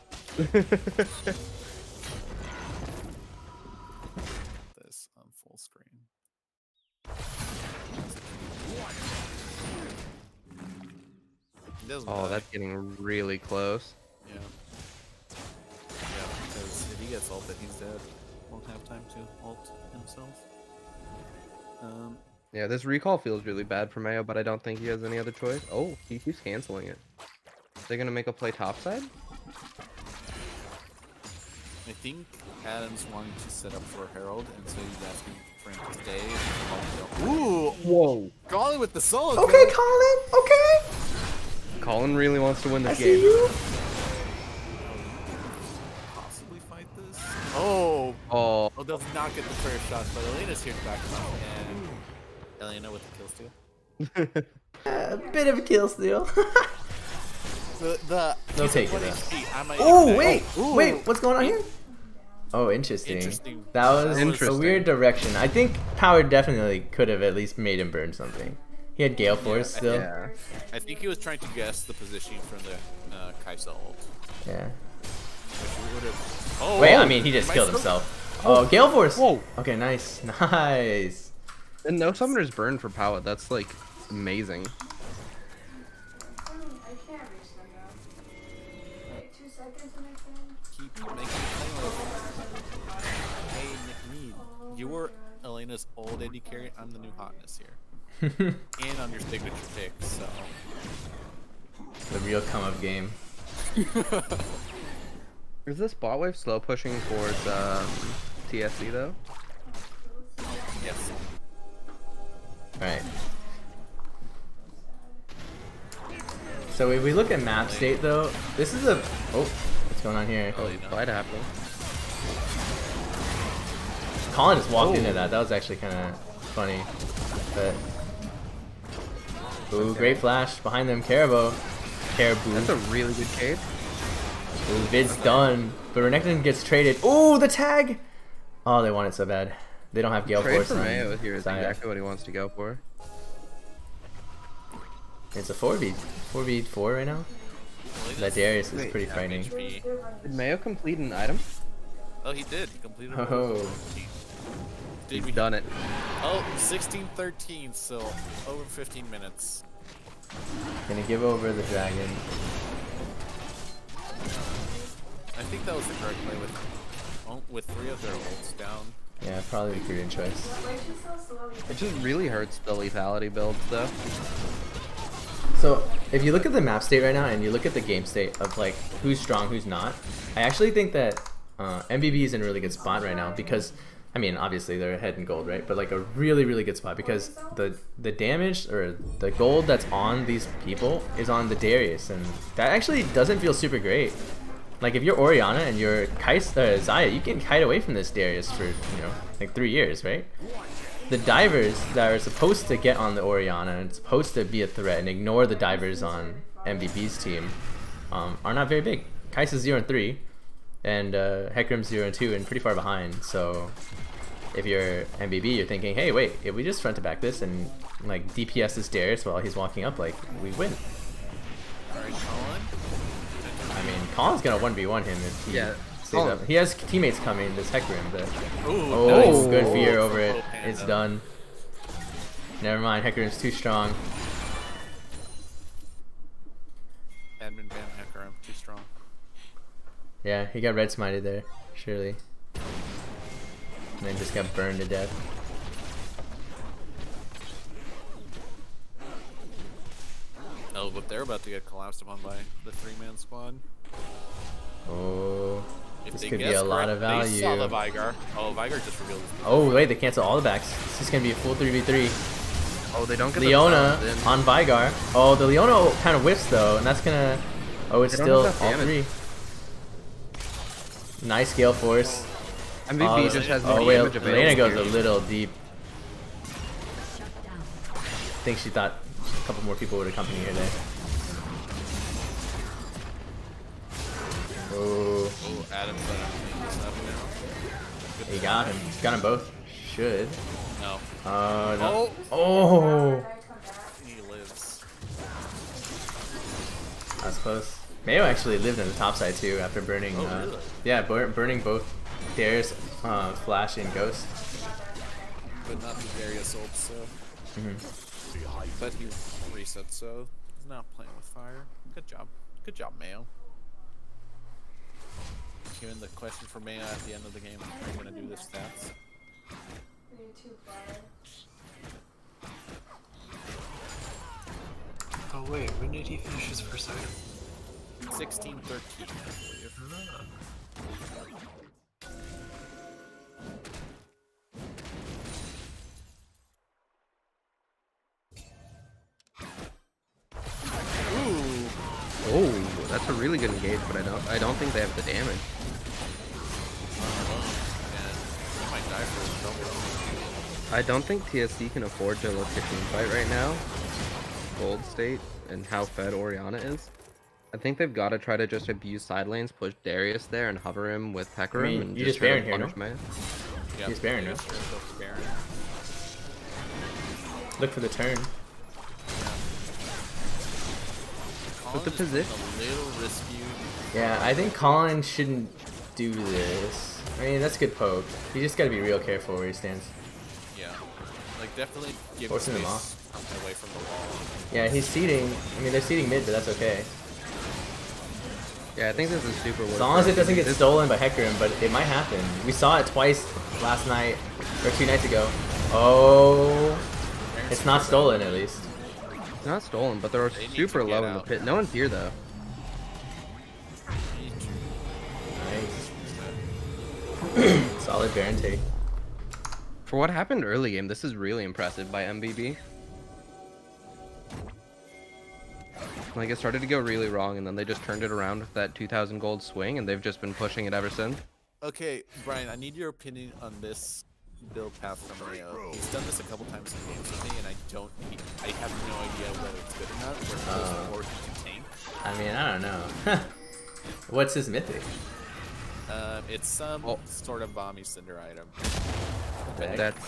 This on full screen. He doesn't Oh, die. that's getting really close. Yeah. Yeah, because if he gets ulted, he's dead. Won't have time to ult himself. Yeah, this recall feels really bad for Mayo, but I don't think he has any other choice. Oh, he keeps canceling it. They're gonna make a play topside? I think Adam's wanting to set up for Herald, and so he's asking for him to stay. Ooh! Whoa! Colin with the solo Okay, kill! Colin. Okay. Colin really wants to win I this see game. you. Possibly fight this? Oh! Oh, Oh, does not get the first shot, but Elena's here to back him up, and Elena with the kill steal. A bit of a kill steal. The No he's take at it 1 though. HP, I might Oh even- wait, ooh. wait, what's going on here? Oh, interesting. Interesting. That was a Interesting. weird direction. I think Power definitely could have at least made him burn something. He had Gale Force I- still. yeah. I think he was trying to guess the positioning from the Kaisa ult. Yeah. Which would have. Oh, Wait, I mean, he just might killed still- himself. Oh, Gale Force. Whoa. Okay, nice, nice. And no summoners burn for Power. That's like amazing. I can't reach them now. Wait, 2 seconds and I can. Keep making plays. Hey, Nick Mead, you were Elena's old AD carry. I'm the new hotness here, and I'm your signature pick. So The real come up game. Is this bot wave slow pushing towards TSC though? yes, All right. So if we look at map state though, this is a. Oh, what's going on here? Oh, fight happening. Colin just walked Oh. into that. That was actually kind of funny. But ooh, Okay. great flash behind them. Caribou. Caribou. That's a really good cage. Ooh, Vid's done. But Renekton gets traded. Ooh, the tag! Oh, they want it so bad. They don't have Gale Trade Force for on Mayo here is Xayah. exactly what he wants to go for. It's a 4v4 right now. That Darius is Wait, pretty frightening. HP. Did Mayo complete an item? Oh, he did. He completed. Oh. Did He's we? done it. Oh, 16-13. So over 15 minutes. Gonna give over the dragon. I think that was the correct play with Well, with 3 of their ults down. Yeah, probably the prudent choice. Why is she so slow? It just really hurts the lethality builds though. So if you look at the map state right now and you look at the game state of like who's strong, who's not, I actually think that MBB is in a really good spot right now because, I mean, obviously they're ahead in gold, right? But like a really, really good spot because the damage or the gold that's on these people is on the Darius, and that actually doesn't feel super great. Like if you're Orianna and you're Xayah, you can kite away from this Darius for, you know, like 3 years, right? The divers that are supposed to get on the Orianna and supposed to be a threat and ignore the divers on MBB's team are not very big. Kai'Sa's 0 and 3, and Hecarim's 0 and 2, and pretty far behind. So if you're MBB, you're thinking, hey, wait, if we just front to back this and like DPS this Darius while he's walking up, like we win. Alright, Colin. I mean, Colin's gonna 1v1 him if he stays up. He has teammates coming, this Hecarim, but Ooh, oh, nice. good fear over it. Oh, Panda. It's done. Never mind, Hecarim's too strong. Admin ban Hecarim, too strong. Yeah, he got red smited there, surely. And then just got burned to death. Oh, but they're about to get collapsed upon by the 3-man squad. Oh, If this they could be guess a lot of correct, They saw the value. Vigar. Oh, Vigar just revealed. Oh wait, they cancel all the backs. This is gonna be a full 3v3. Oh, they don't get the Leona sound in. on Vigar. Oh, the Leona kind of whiffs though, and that's gonna. Oh, it's They still don't have all enough damage. 3. Nice scale force. MBB just has no oh wait, damage available. Elena goes here. a little deep. I think she thought a couple more people would accompany her there. Oh, Oh, Adam's gonna clean this up now. Good he got him. He's got them both. Should. No. No. Oh, Oh, he lives. that's close. Mayo actually lived in the top side too after burning. Oh, really? Yeah, burning both Darius, Flash, and Ghost. But not the Darius ult, so. But he reset, so he's not playing with fire. Good job. Good job, Mayo. Hearing the question for Mayo at the end of the game, are you gonna do the stats? You're too far. Oh wait, when did he finish his first item? 16-13, I believe. Ooh. Oh, that's a really good engage, but I don't think they have the damage. And he might die for his trouble. I don't think TSC can afford to look to team fight right now. Gold state and how fed Orianna is. I think they've got to try to just abuse side lanes, push Darius there, and hover him with Hecarim. I mean, and you just just try to Baron here, punish no? Maya. Yeah, He's Baron, yeah, no? both Baron. Look for the turn. Colin the is being position- a little risky. Yeah, I think Colin shouldn't do this. I mean, that's a good poke. You just gotta be real careful where he stands. Yeah. Like, definitely give Forcing him space away from the wall. Yeah, he's seeding. I mean, they're seeding mid, but that's okay. Yeah, I think this is super worth As long as it doesn't get This- stolen by Hecarim, but it might happen. We saw it twice last night, or 2 nights ago. Oh, it's not stolen at least. It's not stolen, but they're They need super to get low in the out. pit. No one's here though. Nice. Solid Baron take. For what happened early game, this is really impressive by MBB. Like, it started to go really wrong, and then they just turned it around with that 2,000 gold swing, and they've just been pushing it ever since. Okay, Brian, I need your opinion on this build path from Mayo. He's done this a couple times in games with me, and I have no idea whether it's good or not, or he can tank. I mean, I don't know. What's his mythic? It's some Oh. sort of bomby cinder item. Okay. That's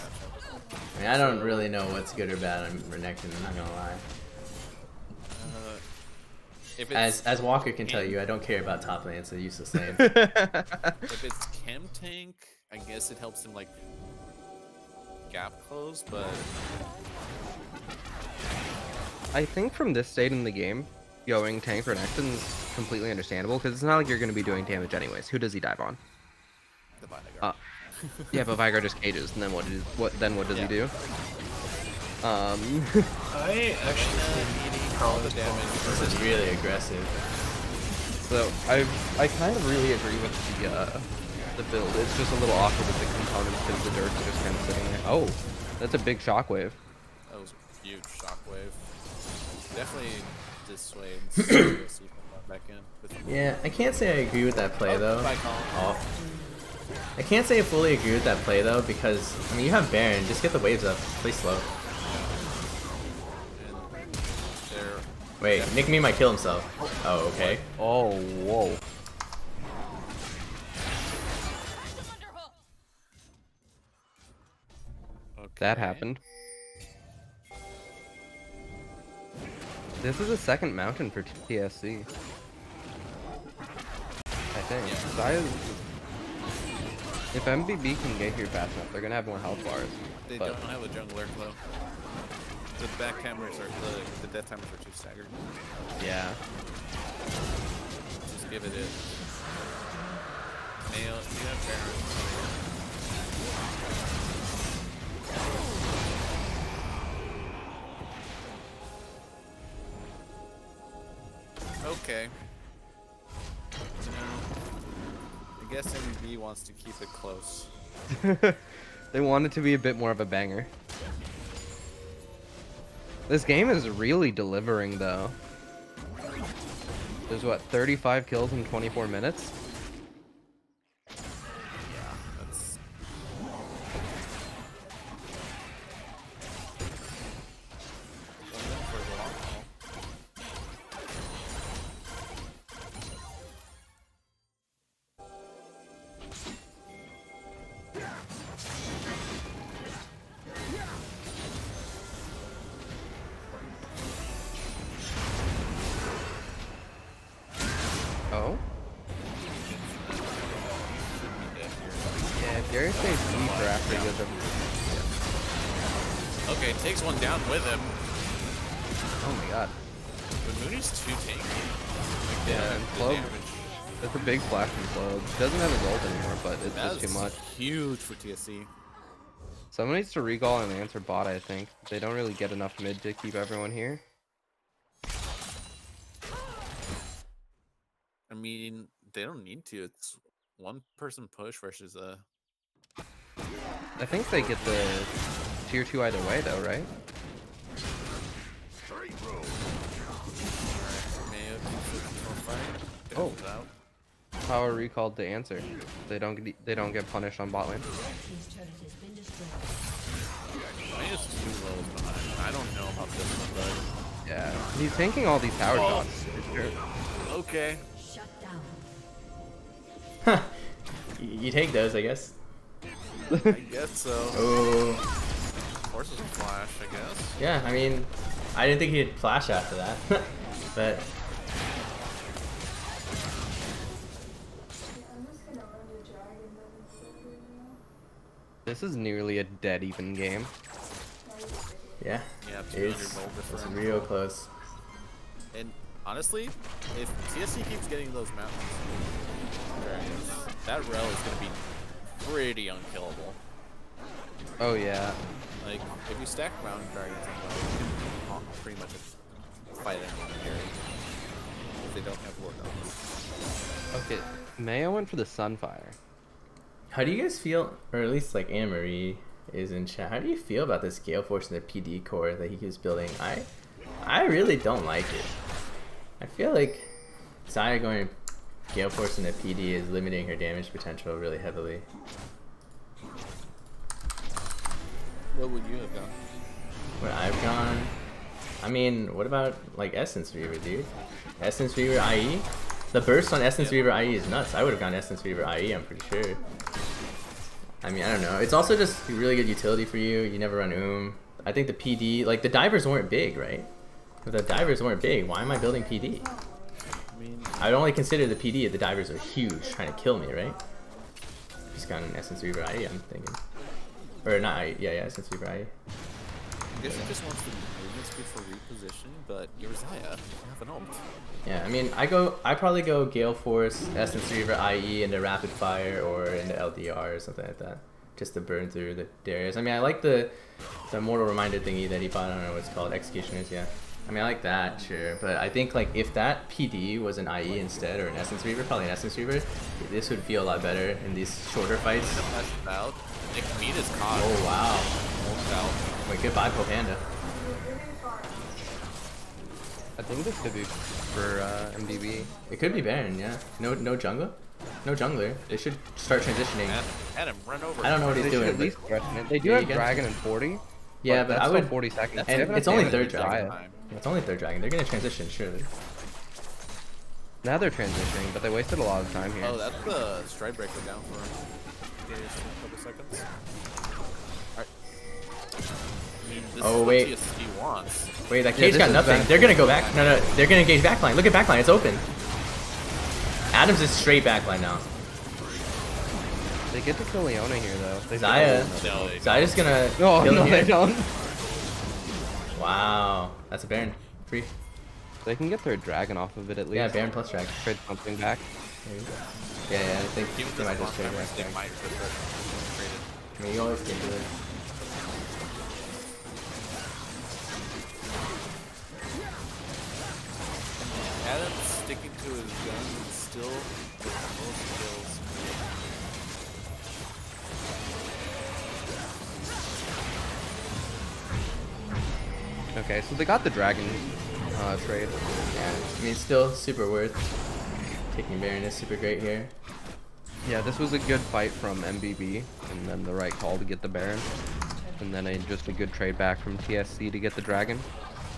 I mean, I don't really know what's good or bad on Renekton, I'm not gonna lie. If it's, As Walker can tell you, I don't care about top lane, it's a useless lane. if it's chem tank, I guess it helps him like gap close, but I think from this state in the game, going tank for Renekton is completely understandable, because it's not like you're going to be doing damage anyways. Who does he dive on? The Vinegar. Yeah, but Vigar just cages, and then what does he do? I actually think all the damage. This is really aggressive. So I kind of really agree with the build. It's just a little awkward with the components because the dirt's just kind of sitting there. Oh, that's a big shockwave. That was a huge shockwave. Definitely dissuades TSC from back in. Yeah, I can't say I agree with that play though. Bye, Colin. Oh. I can't say I fully agree with that play though because I mean you have Baron, just get the waves up, play slow. And they're Wait, Nick Me might kill himself. Oh, okay. Oh, whoa. That okay. happened. This is a second mountain for TSC. I think. Yeah. If MBB can get here fast enough, they're gonna have more health bars. They but don't have a jungler though. The back timers are the death timers are too staggered. yeah. Just give it in. Nail, you have Baron. Okay. I guess MBB wants to keep it close. They want it to be a bit more of a banger. This game is really delivering though. There's what, 35 kills in 24 minutes? Yeah, that's... for the long haul. Oh? Yeah, if Gary stays deeper after he goes over. Okay, takes one down with him. Oh my god. But Mooney's too tanky. Like, Yeah, and the Clove, damage. that's a big flash from Clove. Doesn't have his ult anymore, but it's just too That's much. huge for TSC. Someone needs to recall and answer bot, I think. They don't really get enough mid to keep everyone here. I mean, they don't need to. It's one person push versus a... I think they get the tier 2 either way though, right? Mayo keeps it for fight. Oh. Goes out. Power recalled to answer. They don't get punished on bot lane. Mayo's too low behind. I don't know about this one, Yeah, he's tanking all these tower shots. For sure. but... Okay. Huh. You take those, I guess. I guess so. Oh. Forces a flash, I guess. Yeah, I mean, I didn't think he'd flash after that, but I'm just gonna run the dragon then instead right This is nearly a dead even game. now. yeah, Yeah, 200 it's gold difference. real close. And honestly, if TSC keeps getting those mountains, dragons, that rel is going to be pretty unkillable. Oh yeah. Like, if you stack mountain dragons, you can pretty much fight anyone carry. If they don't have war dogs. Okay, Mayo went for the Sunfire. How do you guys feel, or at least like Anna Marie is in chat, how do you feel about this Gale Force and the PD core that he keeps building? I really don't like it. I feel like Xayah going Gale Force and the PD is limiting her damage potential really heavily. What would you have done? What I've gone, I mean, what about like Essence Reaver, dude? Essence Reaver IE? The burst on Essence Reaver IE is nuts. I would have gone Essence Reaver IE, I'm pretty sure. I mean, I don't know. It's also just really good utility for you. You never run I think the PD, like the divers weren't big, right? If the divers weren't big, why am I building PD? I mean, I'd only consider the PD if the divers are huge, trying to kill me, right? Just got an Essence Reaver IE, I'm thinking. Or not IE, yeah, Essence Reaver IE. I guess he just wants the movement speed for reposition, but you're Zaya. You have an ult. Yeah, I mean, I probably go Gale Force, Essence Reaver, IE into Rapid Fire or into LDR or something like that, just to burn through the Darius. I mean, I like the Mortal Reminder thingy that he bought. I don't know what it's called, Executioners. Yeah, I mean, I like that, sure, but I think like if that PD was an IE instead or an Essence Reaver, probably an Essence Reaver, this would feel a lot better in these shorter fights. Out. Nick Mead is caught. Oh wow! Ult out. Wait, goodbye, Popanda. I think this could be for MBB. It could be Baron, yeah. No jungler? No jungler. They should start transitioning. Adam, run over. I don't know what he's They should doing. at least threaten it. They do Yeah, have you can- Dragon and 40. Yeah, but that's I still would. 40 seconds. And They have it's enough only damage third to dragon. Zaya. It's only third dragon. They're gonna transition, surely. Now they're transitioning, but they wasted a lot of time here. Oh, that's the stride breaker down for a couple seconds. Alright. I mean, this Oh, is wait. what TSC wants. Wait, that Yeah, cage this got is nothing. bad. They're gonna go back. No, they're gonna engage backline. Look at backline. It's open. Adams is straight backline now. They get to kill Leona here, though. They Zaya. No, they Zaya's gonna. Oh, kill no, him they here. don't. Wow, that's a Baron. Free. They can get their dragon off of it at least. Yeah, Baron plus dragon. Trade something back. Yeah, I think Given they the might just trade timers, they back. might put that traded. I mean, you always can do it. Adam's sticking to his gun and still with most kills. Okay, so they got the dragon trade. Yeah, I mean, still super worth. Taking Baron is super great here. Yeah, this was a good fight from MBB, and then the right call to get the Baron. And then just a good trade back from TSC to get the dragon.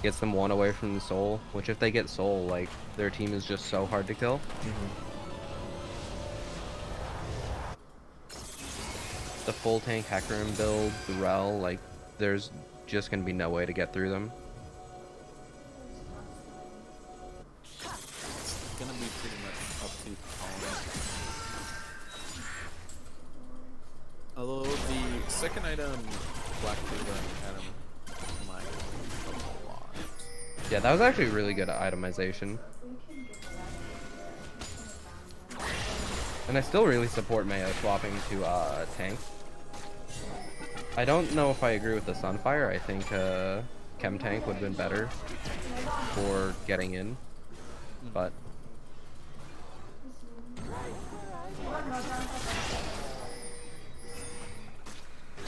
Gets them one away from the soul, which if they get soul, like, their team is just so hard to kill. The full tank Hecarim build, the Rel, like, there's just gonna be no way to get through them. It's gonna be pretty much up to Colin. Although the second item, Black Cleaver and Adam, might help a lot. Yeah, that was actually really good itemization. And I still really support Mayo swapping to tank. I don't know if I agree with the Sunfire. I think Chem Tank would have been better for getting in, but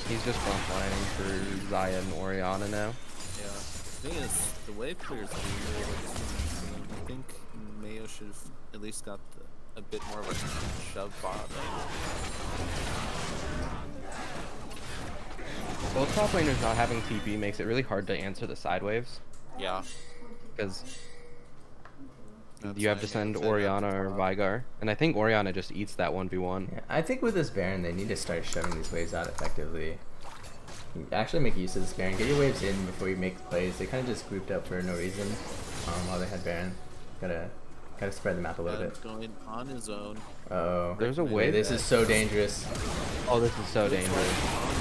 he's just frontlining for Zaya and Orianna now. Yeah. The thing is, the wave clears weird. I think Mayo should have at least got a bit more of a shove bot. Both top laners not having TP makes it really hard to answer the side waves, Yeah. because That's you have why to send Mayo said Orianna that's or a lot. Vigar, and I think Orianna just eats that 1v1. Yeah, I think with this Baron, they need to start shoving these waves out effectively. You actually make use of this Baron. Get your waves in before you make plays. They kind of just grouped up for no reason while they had Baron. Gotta spread the map a little bit. Going on his own. Uh-oh. There's a Wait, wave. this is so dangerous. Oh, this is so dangerous.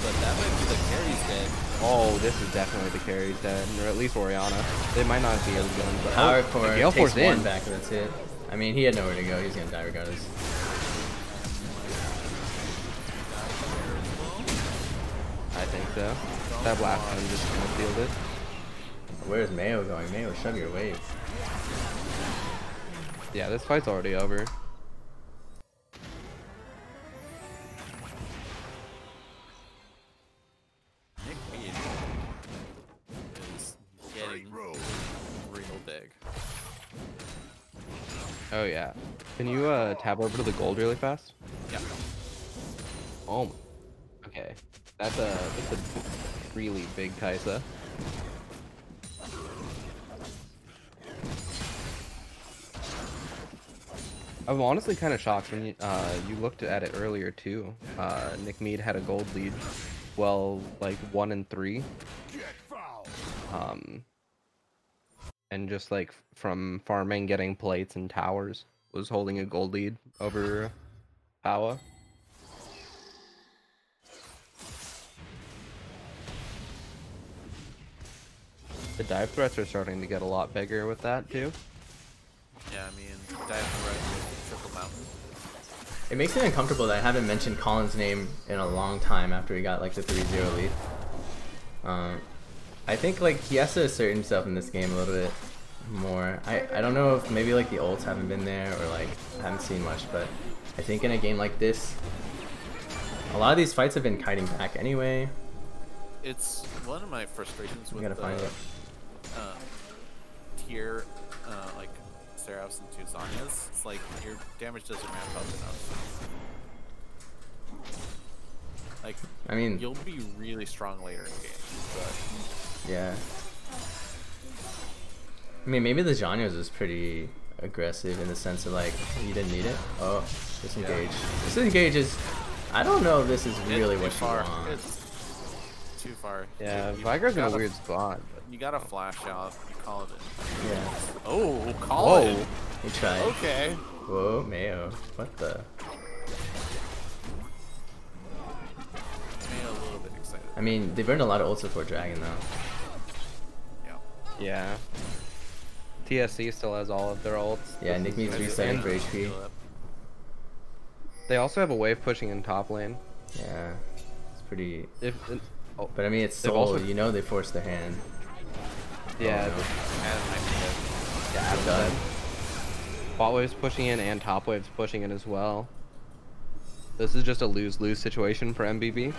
But that might be the carry's dead. Oh, this is definitely the carry's dead, or at least Orianna. They might not be able to get him, but Power oh, core Gale takes Force one in. back, that's it. I mean, he had nowhere to go. He was gonna die regardless. I think so. That blast time just kind of sealed it. Where's Mayo going? Mayo, shove your waves. Yeah, this fight's already over. Nick Mead is getting real big. Oh yeah. Can you tab over to the gold really fast? Yeah. Oh. Okay. That's a really big Kaisa. I'm honestly kind of shocked when you looked at it earlier too. Nick Mead had a gold lead, well, like 1 and 3. And just like from farming, getting plates and towers, was holding a gold lead over Powa. The dive threats are starting to get a lot bigger with that too. Yeah, I mean, dive threat with triple mountain. It makes me uncomfortable that I haven't mentioned Colin's name in a long time after he got like the 3-0 lead. I think like he has to assert himself in this game a little bit more. I don't know if maybe like the ults haven't been there or like I haven't seen much, but I think in a game like this, a lot of these fights have been kiting back anyway. It's one of my frustrations with gotta find it. Tier like Seraphs and two Zanyas. It's like your damage doesn't ramp up enough. Like, I mean, you'll be really strong later in game, but yeah. I mean, maybe the Zanyas is pretty aggressive in the sense of like you didn't need it. Oh, disengage. Yeah. Disengage is. I don't know if this is really what you want. It's too far. Yeah, Vigar's in a weird spot. But you gotta flash out. You call it in. Yeah. Oh, call it. Whoa. He tried. Okay. Whoa, Mayo. What the? Mayo a little bit excited. I mean, they burned a lot of ults before Dragon though. Yeah. Yeah. TSC still has all of their ults. Yeah, Nick needs resetting for HP. They also have a wave pushing in top lane. Yeah, it's pretty. Oh, but I mean, it's Soul. Also... You know they forced their hand. Yeah. Oh, no. Yeah, I'm done. Bot wave's pushing in and top wave's pushing in as well. This is just a lose-lose situation for MBB.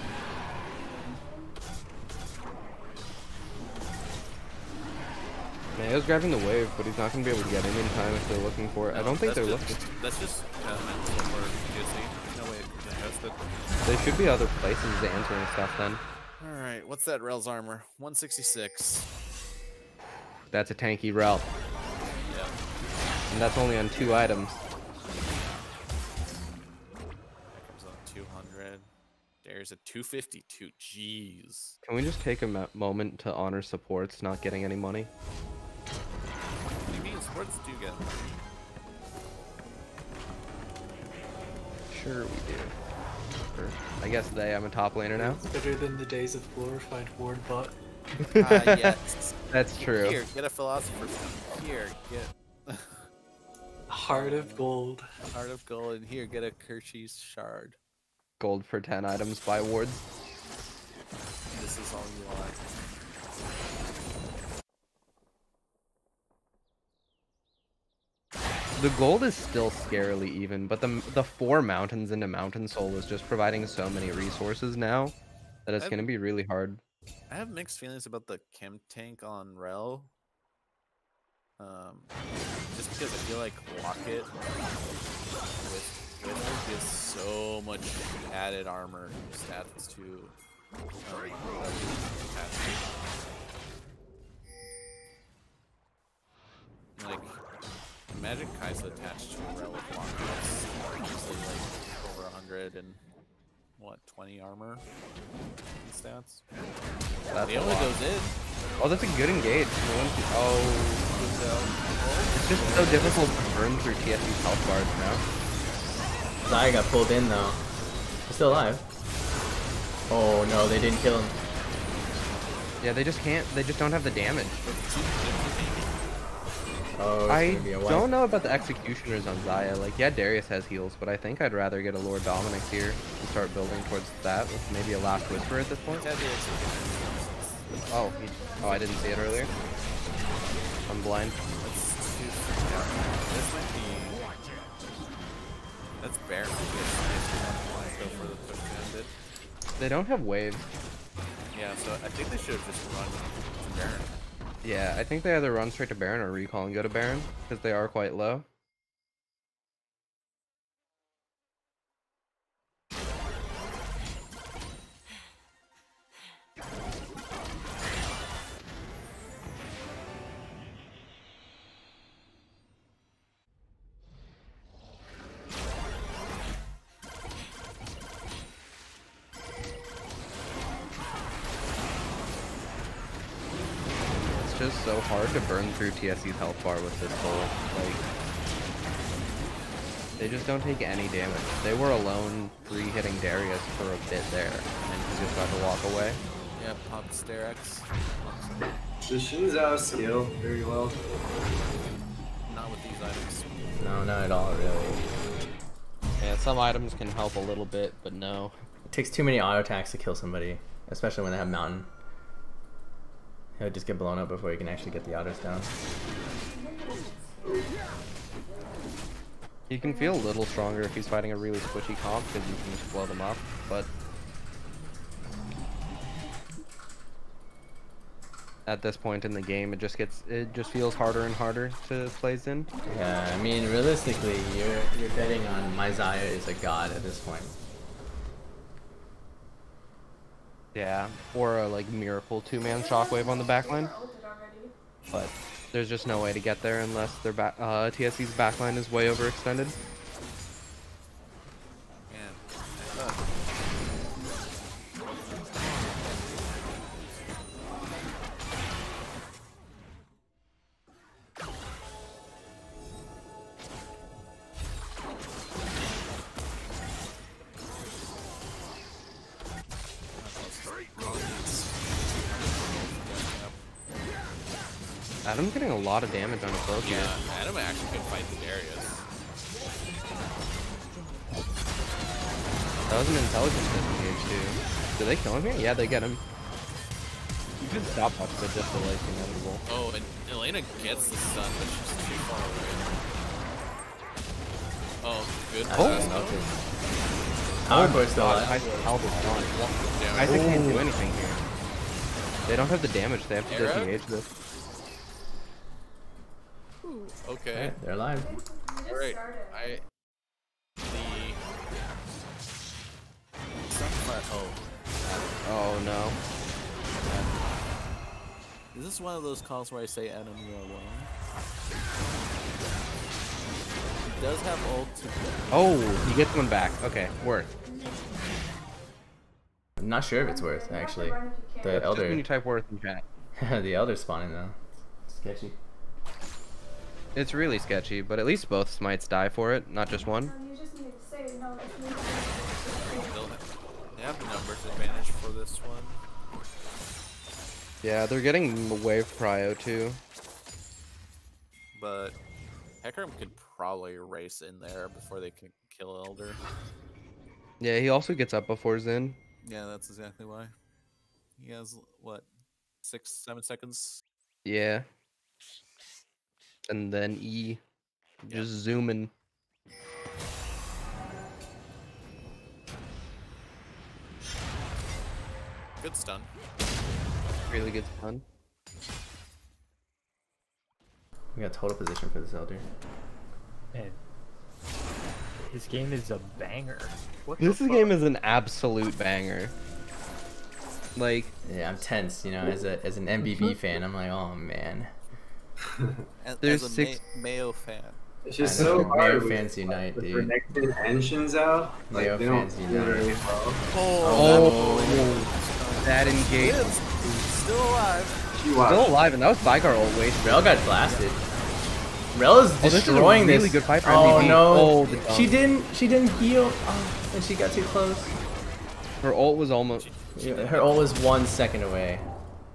Mayo's grabbing the wave, but he's not going to be able to get in time if they're looking for it. No, I don't think they're looking. That's just mental for TSC. No way to contest it. There should be other places answering stuff then. Alright, what's that Rel's armor? 166. That's a tanky Rel. Yep. And that's only on 2 items. That comes on 200. There's a 252. Jeez. Can we just take a moment to honor supports not getting any money? What do you mean supports do get money? Sure we do. Or, I guess I'm a top laner now. It's better than the days of glorified ward bot. Yes. That's true. Here, get a Philosopher's Stone. Here, get... Heart of Gold. Heart of Gold, and here, get a Kershey's Shard. Gold for 10 items by wards. This is all you want. The gold is still scarily even, but the 4 mountains into Mountain Soul is just providing so many resources now that it's going to be really hard. I have mixed feelings about the chem tank on Rel. Just because I feel like Locket with gives so much added armor stats to like Magic Kaisa attached to Rel with Locket is usually like over 100 and what 20 armor stats. That's it only goes in. Oh, that's a good engage. Oh, it's just so difficult to burn through TSC's health bars now. Zaya got pulled in though. He's still alive. Oh no, they didn't kill him. Yeah, they just can't. They just don't have the damage. Oh, I don't know about the executioners on Zaya. Like, yeah, Darius has heals, but I think I'd rather get a Lord Dominic here and start building towards that with maybe a Last Whisper at this point. Oh, I didn't see it earlier. I'm blind. This might be... That's Baron. Go for the push bandit. They don't have waves. Yeah, so I think they should have just run to Baron. Yeah, I think they either run straight to Baron or recall and go to Baron, because they are quite low. Just so hard to burn through TSC's health bar with this soul. Like, they just don't take any damage. They were alone free hitting Darius for a bit there, and he just got to walk away. Yeah, pop Stair X. The Shinzao skill very well. Not with these items. No, not at all, really. Yeah, some items can help a little bit, but no. It takes too many auto attacks to kill somebody, especially when they have mountain. He'll just get blown up before he can actually get the autos down. He can feel a little stronger if he's fighting a really squishy comp because you can just blow them up, but at this point in the game, it just feels harder and harder to play Xin. Yeah, I mean, realistically, you're betting on my Zaya is a god at this point. Yeah, or a like miracle two-man shockwave on the backline. But there's just no way to get there unless their TSC's backline is way overextended. Man. Adam's getting a lot of damage on his bow here. Yeah, Adam actually could fight the Darius. That was an intelligence disengage too. Did they kill him here? Yeah, they get him. You could stop up, but just delay is inevitable. Oh, and Elena gets the stun, but she's too far away. Oh, good. Power Core still alive. I think they can't do anything here. They don't have the damage, they have to disengage this. Okay. Alright, they're alive. Alright. Oh no. Is this one of those calls where I say Adam, you're alone? He does have ult. Oh, he gets one back. Okay, worth. I'm not sure if it's worth, actually. The Just when Elder. you type worth in chat. The Elder's spawning, though. Sketchy. It's really sketchy, but at least both smites die for it, not just one. You just need to say no. They have the numbers advantage for this one. Yeah, they're getting wave prio too. But Hecarim could probably race in there before they can kill Elder. Yeah, he also gets up before Xin. Yeah, that's exactly why. He has, what, 6-7 seconds? Yeah. And then E. Just zooming. Good stun. Really good stun. We got total position for this Elder. Man, this game is a banger. What This the game fuck? is an absolute banger. Like, Yeah, I'm tense, you know, as an MBB fan, I'm like, oh man. There's As a six- Mayo fan. It's just I know, so hard. Mayo fans unite, with dude. Renekton and Shinzao. Like, Mayo they don't fans do unite. very well. oh, that engage. Still alive. You watch. Still alive, and that was Vigar ult waste. Rel got blasted. Rel is this is a destroying really this. good fight for Oh MVP. no. Oh, the dump. she didn't heal. Oh, and she got too close. Her ult was almost... Yeah, her ult was 1 second away.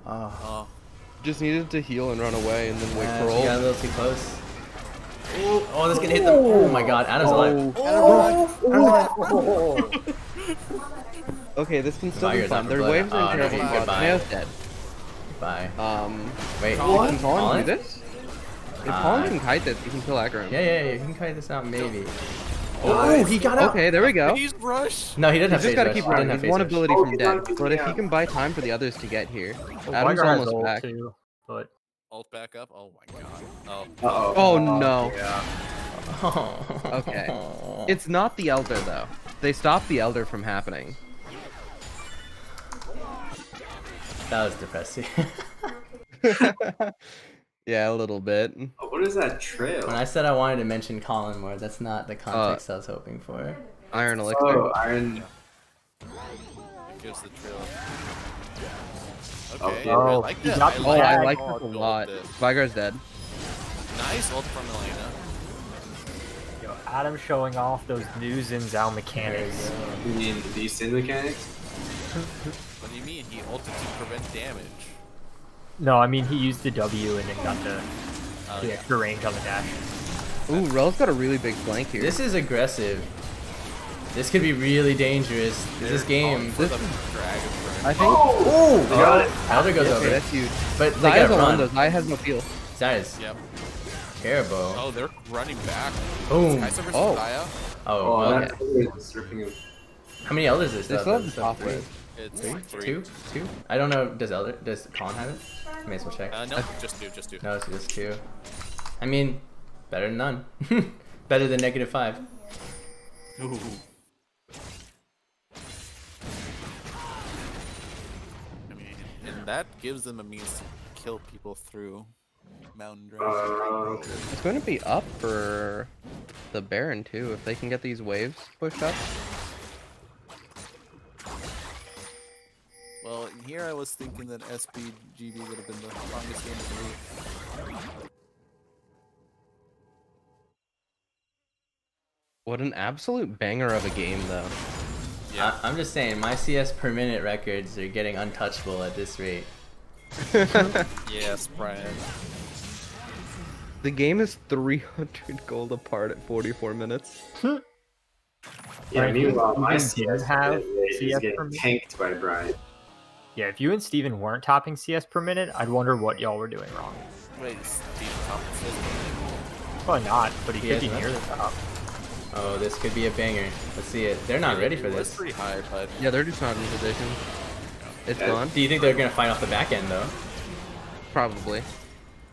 Oh, Just needed to heal and run away, and then wait for She got a ult. little too close. Oh, this gonna hit them. Oh my god, Adam's alive. Okay, this can still be Vigar's fun. not Their for blood. waves are Oh, in no, terrible spots. goodbye. Mayo's dead. Bye. Wait, Can Colin Colin? do this? If Colin can kite this, he can kill Aggro. Yeah, you can kite this out maybe. Oh, he got out. Okay, there we go. he's rush. No, he didn't have He's just phase gotta rush. keep He didn't running. have He's one phase rush. ability Oh, from he's dead. not But if he out. can buy time for the others to get here, Well, Adam's Vigar has almost ult back. too, but Ult back up. Oh my god. Oh. Uh-oh. Oh no. Yeah. Okay. It's not the Elder though. They stopped the Elder from happening. That was depressing. Yeah, a little bit. Oh, what is that trail? When I said I wanted to mention Colin more, that's not the context I was hoping for. Iron Elixir. Oh, Iron. Gives the trail. Okay, Oh, I like that. got- Oh, I like how this a it lot. built it. Vigar's dead. Nice ult from Elena. yo, Adam showing off those new Xin Zhao mechanics. You mean the Sin mechanics? What do you mean? He ulted to prevent damage. No, I mean he used the W and then got the Yeah. extra range on the dash. Ooh, Rel's got a really big flank here. This is aggressive. This could be really dangerous. This game. For the dragon burn. I think. Oh! got it. Elder goes Okay, over. that's huge. But they Zaya's gotta alone though. run. Zaya has no feel. Zaya's Yep. terrible. Oh, they're running back. Boom. Kai'Sa versus Oh. Zaya. Oh, Oh, well, that's was ripping him. how many elders is They this? still have the top wave. It's Three? three. Two? I don't know. Does Colin have it? May as well check. No, just do. No, it's just two. I mean, better than none. Better than -5. Ooh. I mean, and that gives them a means to kill people through mountain drive. Okay. It's going to be up for the Baron too if they can get these waves pushed up. Well, here I was thinking that SBGB would have been the strongest game of the week. What an absolute banger of a game though. Yeah. I'm just saying, my CS per minute records are getting untouchable at this rate. Yes, Brian. The game is 300 gold apart at 44 minutes. Yeah, Right, meanwhile, you my didn't CS have rate is CS getting per minute? tanked by Brian. Yeah, if you and Steven weren't topping CS per minute, I'd wonder what y'all were doing wrong. Wait, Steve Thompson. Probably not, but he He could be has near the top. Oh, this could be a banger. Let's see it. They're not ready for That's this. pretty high, but Yeah, they're just not in position. It's gone. Do you think they're gonna fight off the back end though? Probably.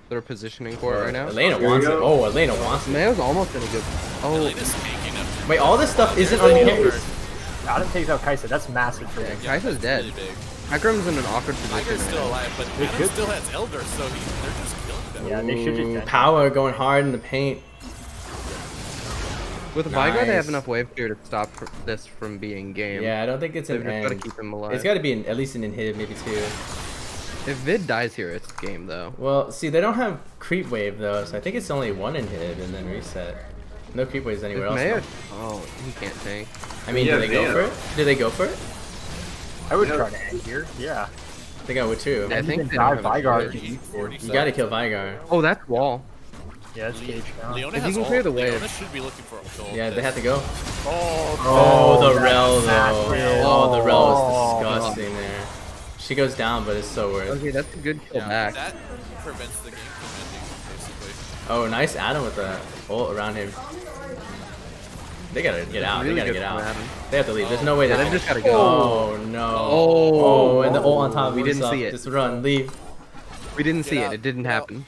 They're positioning for it right now. Elena Here we wants it. go. Oh, Elena wants it. Mayo's almost in a good. Oh, Elena's taking up. Wait, all this stuff isn't on the campus. Adam takes out Kai'Sa. That's massive for him. Kai'Sa's that's dead. really big. Akram's in an awkward Tiger's position. still Right alive, but They Adam could- still has Elder, so they're just killing them. Yeah, they should just Ooh, end it. power going hard in the paint. now. With Vigar, they have Nice. enough wave clear to stop this from being game. Yeah, I don't think it's They've an just got to end. keep him alive. It's got to be at least an inhib, maybe two. If Vid dies here, it's game though. Well, see, they don't have creep wave though, so I think it's only one inhib and then reset. No creep waves anywhere If else. Mayo, though. oh, he can't tank. I mean, Yeah, do they go Mayo. for it? Do they go for it? I would Yeah. try to end here. Yeah. I think I would too. I think Even they don't dive have a Vygar. choice. if you need to. 40 You gotta kill Vygar. Oh, that's wall. Yeah, it's Gage now. Leona If has you can ult. clear the wave. Leona should be looking for a gold. Yeah, they have to go. Oh, Oh, the that's rel though. massive. Oh, the rel is Oh, disgusting there. She goes down, but it's so worth. Okay, that's a good kill yeah, back. that prevents the game from ending, basically. Oh, nice Adam with the ult around him. They gotta get out. Really They gotta good get from out. Adam. They have to leave. There's no way Yeah, that they just gotta go. Oh no. Oh. Oh, and the ult on top. We didn't Usopp. see it. Just run, leave. We didn't see out, it. It didn't get out. happen.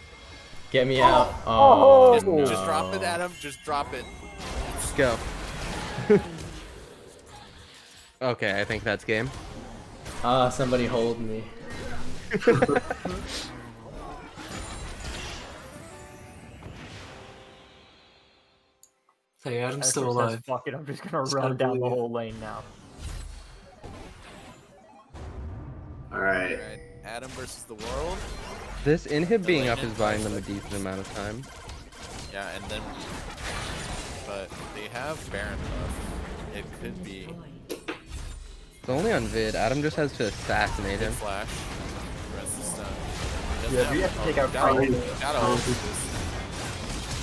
Get me out. Oh, Just, no. just drop it, Adam. Just drop it. Let's go. Okay, I think that's game. Ah, somebody hold me. Hey, Adam's Asher still says, alive. Fuck it, I'm just gonna Just run gotta down the believe it. whole lane now. Alright. Alright, Adam versus the world. This inhib being up Elena is buying dies them a like- decent amount of time. Yeah, and then. But they have Baron buff. It could be It's only on Vid. Adam just has to assassinate him. Flash. The rest is stun. Yeah, we have to take out Kai'Sa. Gotta ult this.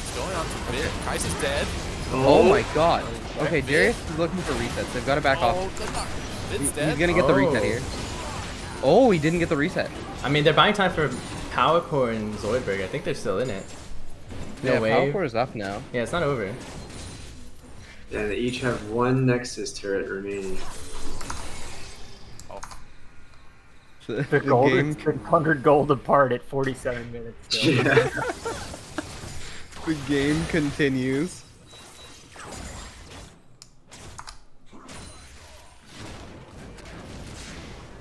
It's going on to Vid. Kai'Sa's dead. Oh my god. Okay, Darius is looking for resets. They've got to back Oh, off. good luck. Vid's He's dead. gonna get the reset Oh. here. Oh, he didn't get the reset. I mean, they're buying time for Power Core and Zoidberg. I think they're still in it. No Yeah, wave. Power is up now. Yeah, it's not over. Yeah, they each have one Nexus turret remaining. The gold is 600 gold apart at 47 minutes. So. Yeah. The game continues.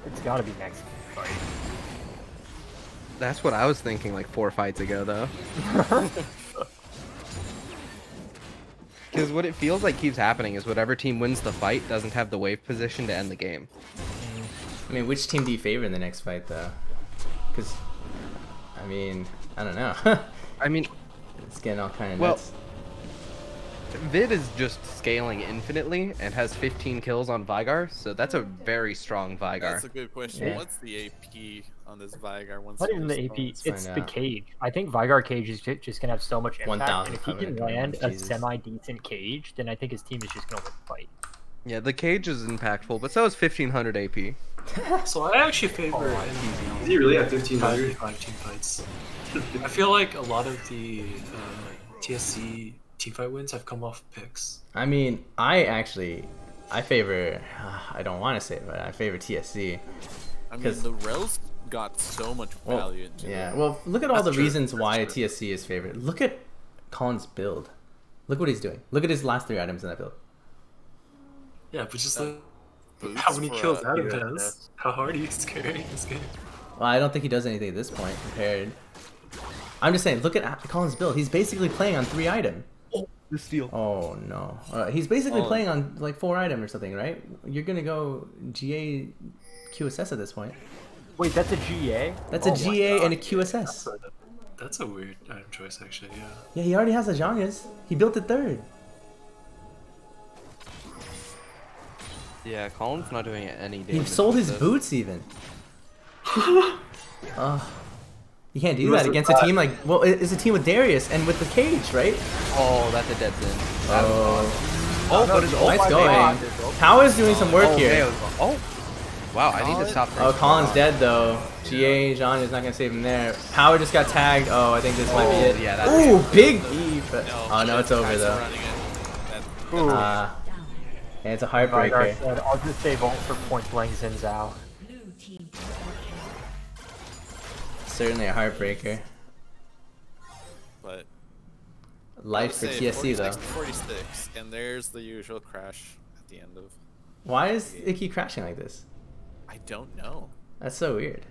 It's gotta be next fight. That's what I was thinking like 4 fights ago, though. Because what it feels like keeps happening is whatever team wins the fight doesn't have the wave position to end the game. I mean, which team do you favor in the next fight, though? Because, I mean, I don't know. I mean, It's getting all kind of Well, nuts. Vid is just scaling infinitely and has 15 kills on Vigar, so that's a very strong Vigar. That's a good question. Yeah. What's the AP on this Vigar? Once Not he even the AP. responds? It's find the out. cage. I think Vigar cage is just gonna have so much impact, and if he can 1,500 land damage, a Jesus. semi-decent cage, then I think his team is just gonna win the fight. Yeah, the cage is impactful, but so is 1500 AP. So I actually favor Does he really have 5v5 1500? team fights. I feel like a lot of the TSC teamfight wins have come off picks. I mean, I favor. I don't want to say it, but I favor TSC. I mean, 'Cause- the Rels got so much value into Yeah. them. Well, look at all That's the true. reasons That's why true. TSC is favored. Look at Colin's build. Look what he's doing. Look at his last 3 items in that build. Yeah, but just like Boots how many for, kills Adam yeah. has, how hard he's carrying this game. Well, I don't think he does anything at this point compared. I'm just saying, look at Colin's build. He's basically playing on 3 items. The steal. Oh no. He's basically Oh. playing on like 4 items or something, right? You're gonna go GA QSS at this point. Wait, that's a GA? That's Oh a my GA God. and a QSS. That's a weird item choice, actually. Yeah. Yeah, he already has a Zhongas. He built it 3rd. Yeah, Colin's not doing any damage. He sold with his this. boots even. You can't do Who that was against the- a team like, well, it's a team with Darius and with the cage, right? Oh, that's a dead zin. Oh, but his ult nice might be going. on. Power's doing some work here. Oh, wow, I need to stop. Oh, Colin's dead though. GA John is not gonna save him there. Power just got tagged. Oh, I think this might be it. yeah, that's Ooh, big beef. No, Oh no, it's over Kai'Sa though. running it. Ooh. Yeah, it's a Vigar heartbreaker. said, I'll just save ult for point blank Xin Zhao. Certainly a heartbreaker. But Life for I'd say TSC though. 46, and there's the usual crash at the end of. Why is it keep crashing like this? I don't know. That's so weird.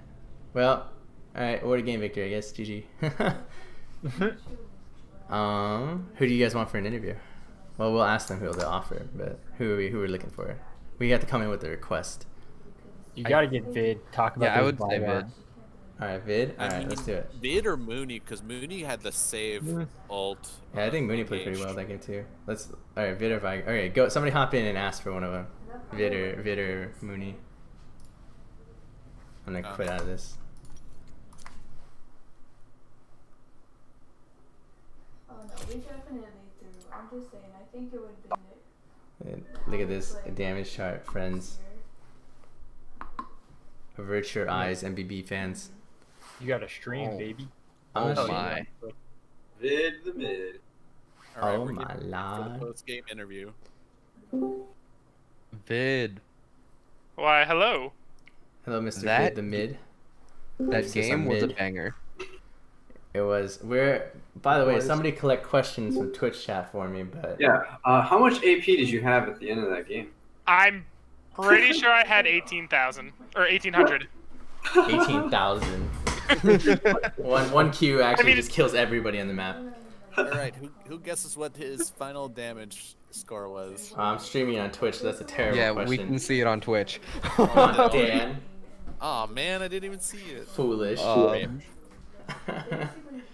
Well, alright, what a game victory, I guess. GG. Who do you guys want for an interview? Well, we'll ask them who they'll offer, but who are we looking for? We have to come in with a request. You gotta get Vid, talk about Yeah, I those would say Vigar. Vid. Alright, Vid? I Alright, mean, let's do it. Vid or Mooney, because Mooney had the save ult. Yeah, I think Mooney played pretty well that game too. Alright, Vid or Vigar. Okay, go. Somebody hop in and ask for one of them. Vid or Mooney. I'm gonna quit out of this. Oh no, we definitely threw. I'm just saying, I think it would have been And look at this damage chart, friends. Avert your eyes, MBB fans. You got a stream, Oh. baby. I'm Oh gonna show my. you. Vid the mid. Alright, Oh we're my getting for the lord. post-game interview. Vid. Why, hello. Hello, Mr. That- Vid the mid. That This is game a was a mid. banger. It was. By the way, somebody collect questions from Twitch chat for me, but Yeah. How much AP did you have at the end of that game? I'm pretty sure I had 18,000 or 1,800. 18,000. one Q actually I mean, just kills everybody on the map. Alright, who guesses what his final damage score was? I'm streaming on Twitch, so that's a terrible Yeah, question. we can see it on Twitch. Come on, Dan. Aw, man, I didn't even see it. Foolish.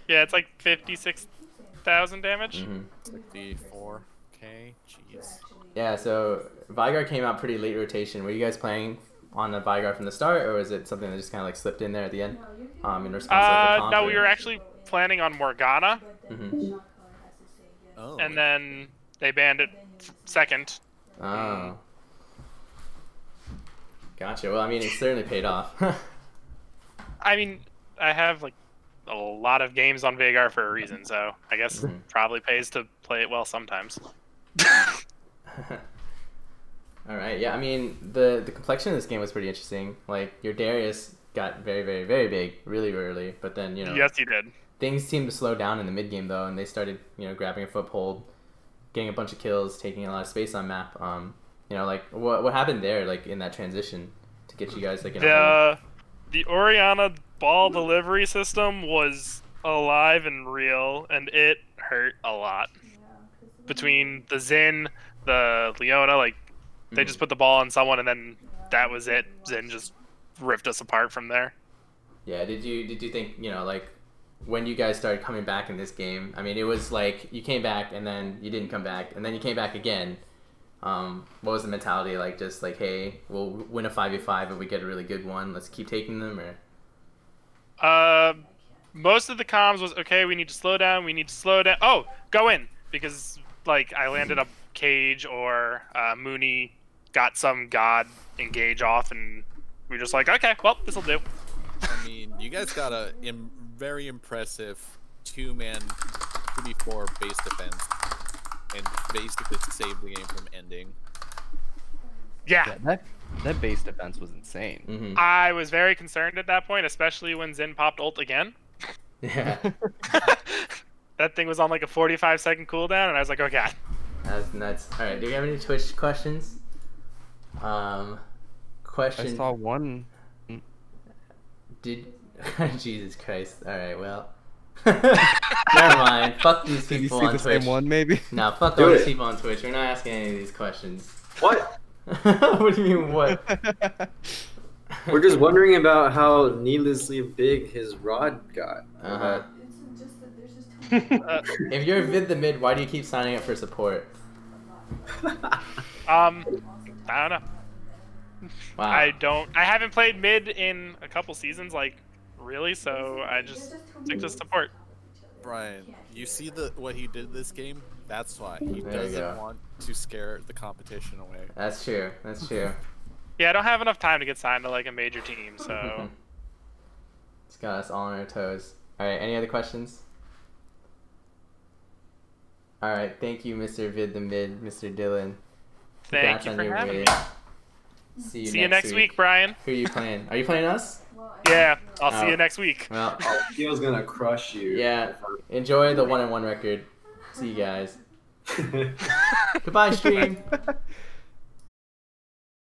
Yeah, it's like 56,000 damage. Mhm. 54k, jeez. Yeah, so Vigar came out pretty late rotation. Were you guys playing on the Vigar from the start, or was it something that just kind of like slipped in there at the end? In response to like, the comp, No, or- we were actually planning on Morgana, Mhm. Oh. and then they banned it second. Oh. Gotcha. Well, I mean, it certainly paid off. I mean, I have like a lot of games on Vagar for a reason, so I guess Mhm. probably pays to play it well sometimes. All right. Yeah. I mean, the complexion of this game was pretty interesting. Like your Darius got very, very, very big really early, but then Yes, you did. things seemed to slow down in the mid game though, and they started grabbing a foothold, getting a bunch of kills, taking a lot of space on map. Like what happened there, like in that transition to get you guys like in a hole? The Oriana ball delivery system was alive and real, and it hurt a lot. Between the Xin, the Leona, like they just put the ball on someone, and then that was it. Xin just ripped us apart from there. Yeah. Did you think like when you guys started coming back in this game. I mean, it was like you came back and then you didn't come back and then you came back again. What was the mentality like? Just like, hey, we'll win a 5v5 if we get a really good one. Let's keep taking them, or? Most of the comms was okay. We need to slow down. We need to slow down. Oh, go in because like I landed a cage or Mooney got some god engage off, and we were just like, okay, well, this will do. I mean, you guys got a very impressive 2-man 2v4 base defense, and basically saved the game from ending. Yeah. That base defense was insane. Mm-hmm. I was very concerned at that point, especially when Xin popped ult again. Yeah. That thing was on like a 45-second cooldown, and I was like, oh god. That's nuts. All right, do we have any Twitch questions? Question. I saw one. Did Jesus Christ? All right, well. Never mind. Fuck these Did you people see on the Twitch. same one, maybe? Nah, fuck Do all it. these people on Twitch. We're not asking any of these questions. What? What do you mean, what? We're just wondering about how needlessly big his rod got. Uh-huh. It's just that there's just too many. If you're vid the mid, why do you keep signing up for support? I don't know. Wow. I haven't played mid in a couple seasons, like really, so I just stick to support. Brian, you see what he did this game? That's why he There you go. doesn't want to scare the competition away. That's true. That's true. Yeah, I don't have enough time to get signed to like a major team, so It's got us all on our toes. All right. Any other questions? All right. Thank you, Mr. Vid the Mid, Mr. Dylan. thank Congrats you on for your having win. me. See See you next week, Brian. Who are you playing? Are you playing us? Yeah, I'll Oh. see you next week. Well, Oh, Keel's gonna crush you. yeah. Enjoy the 1-1 record. See you guys. Goodbye, stream.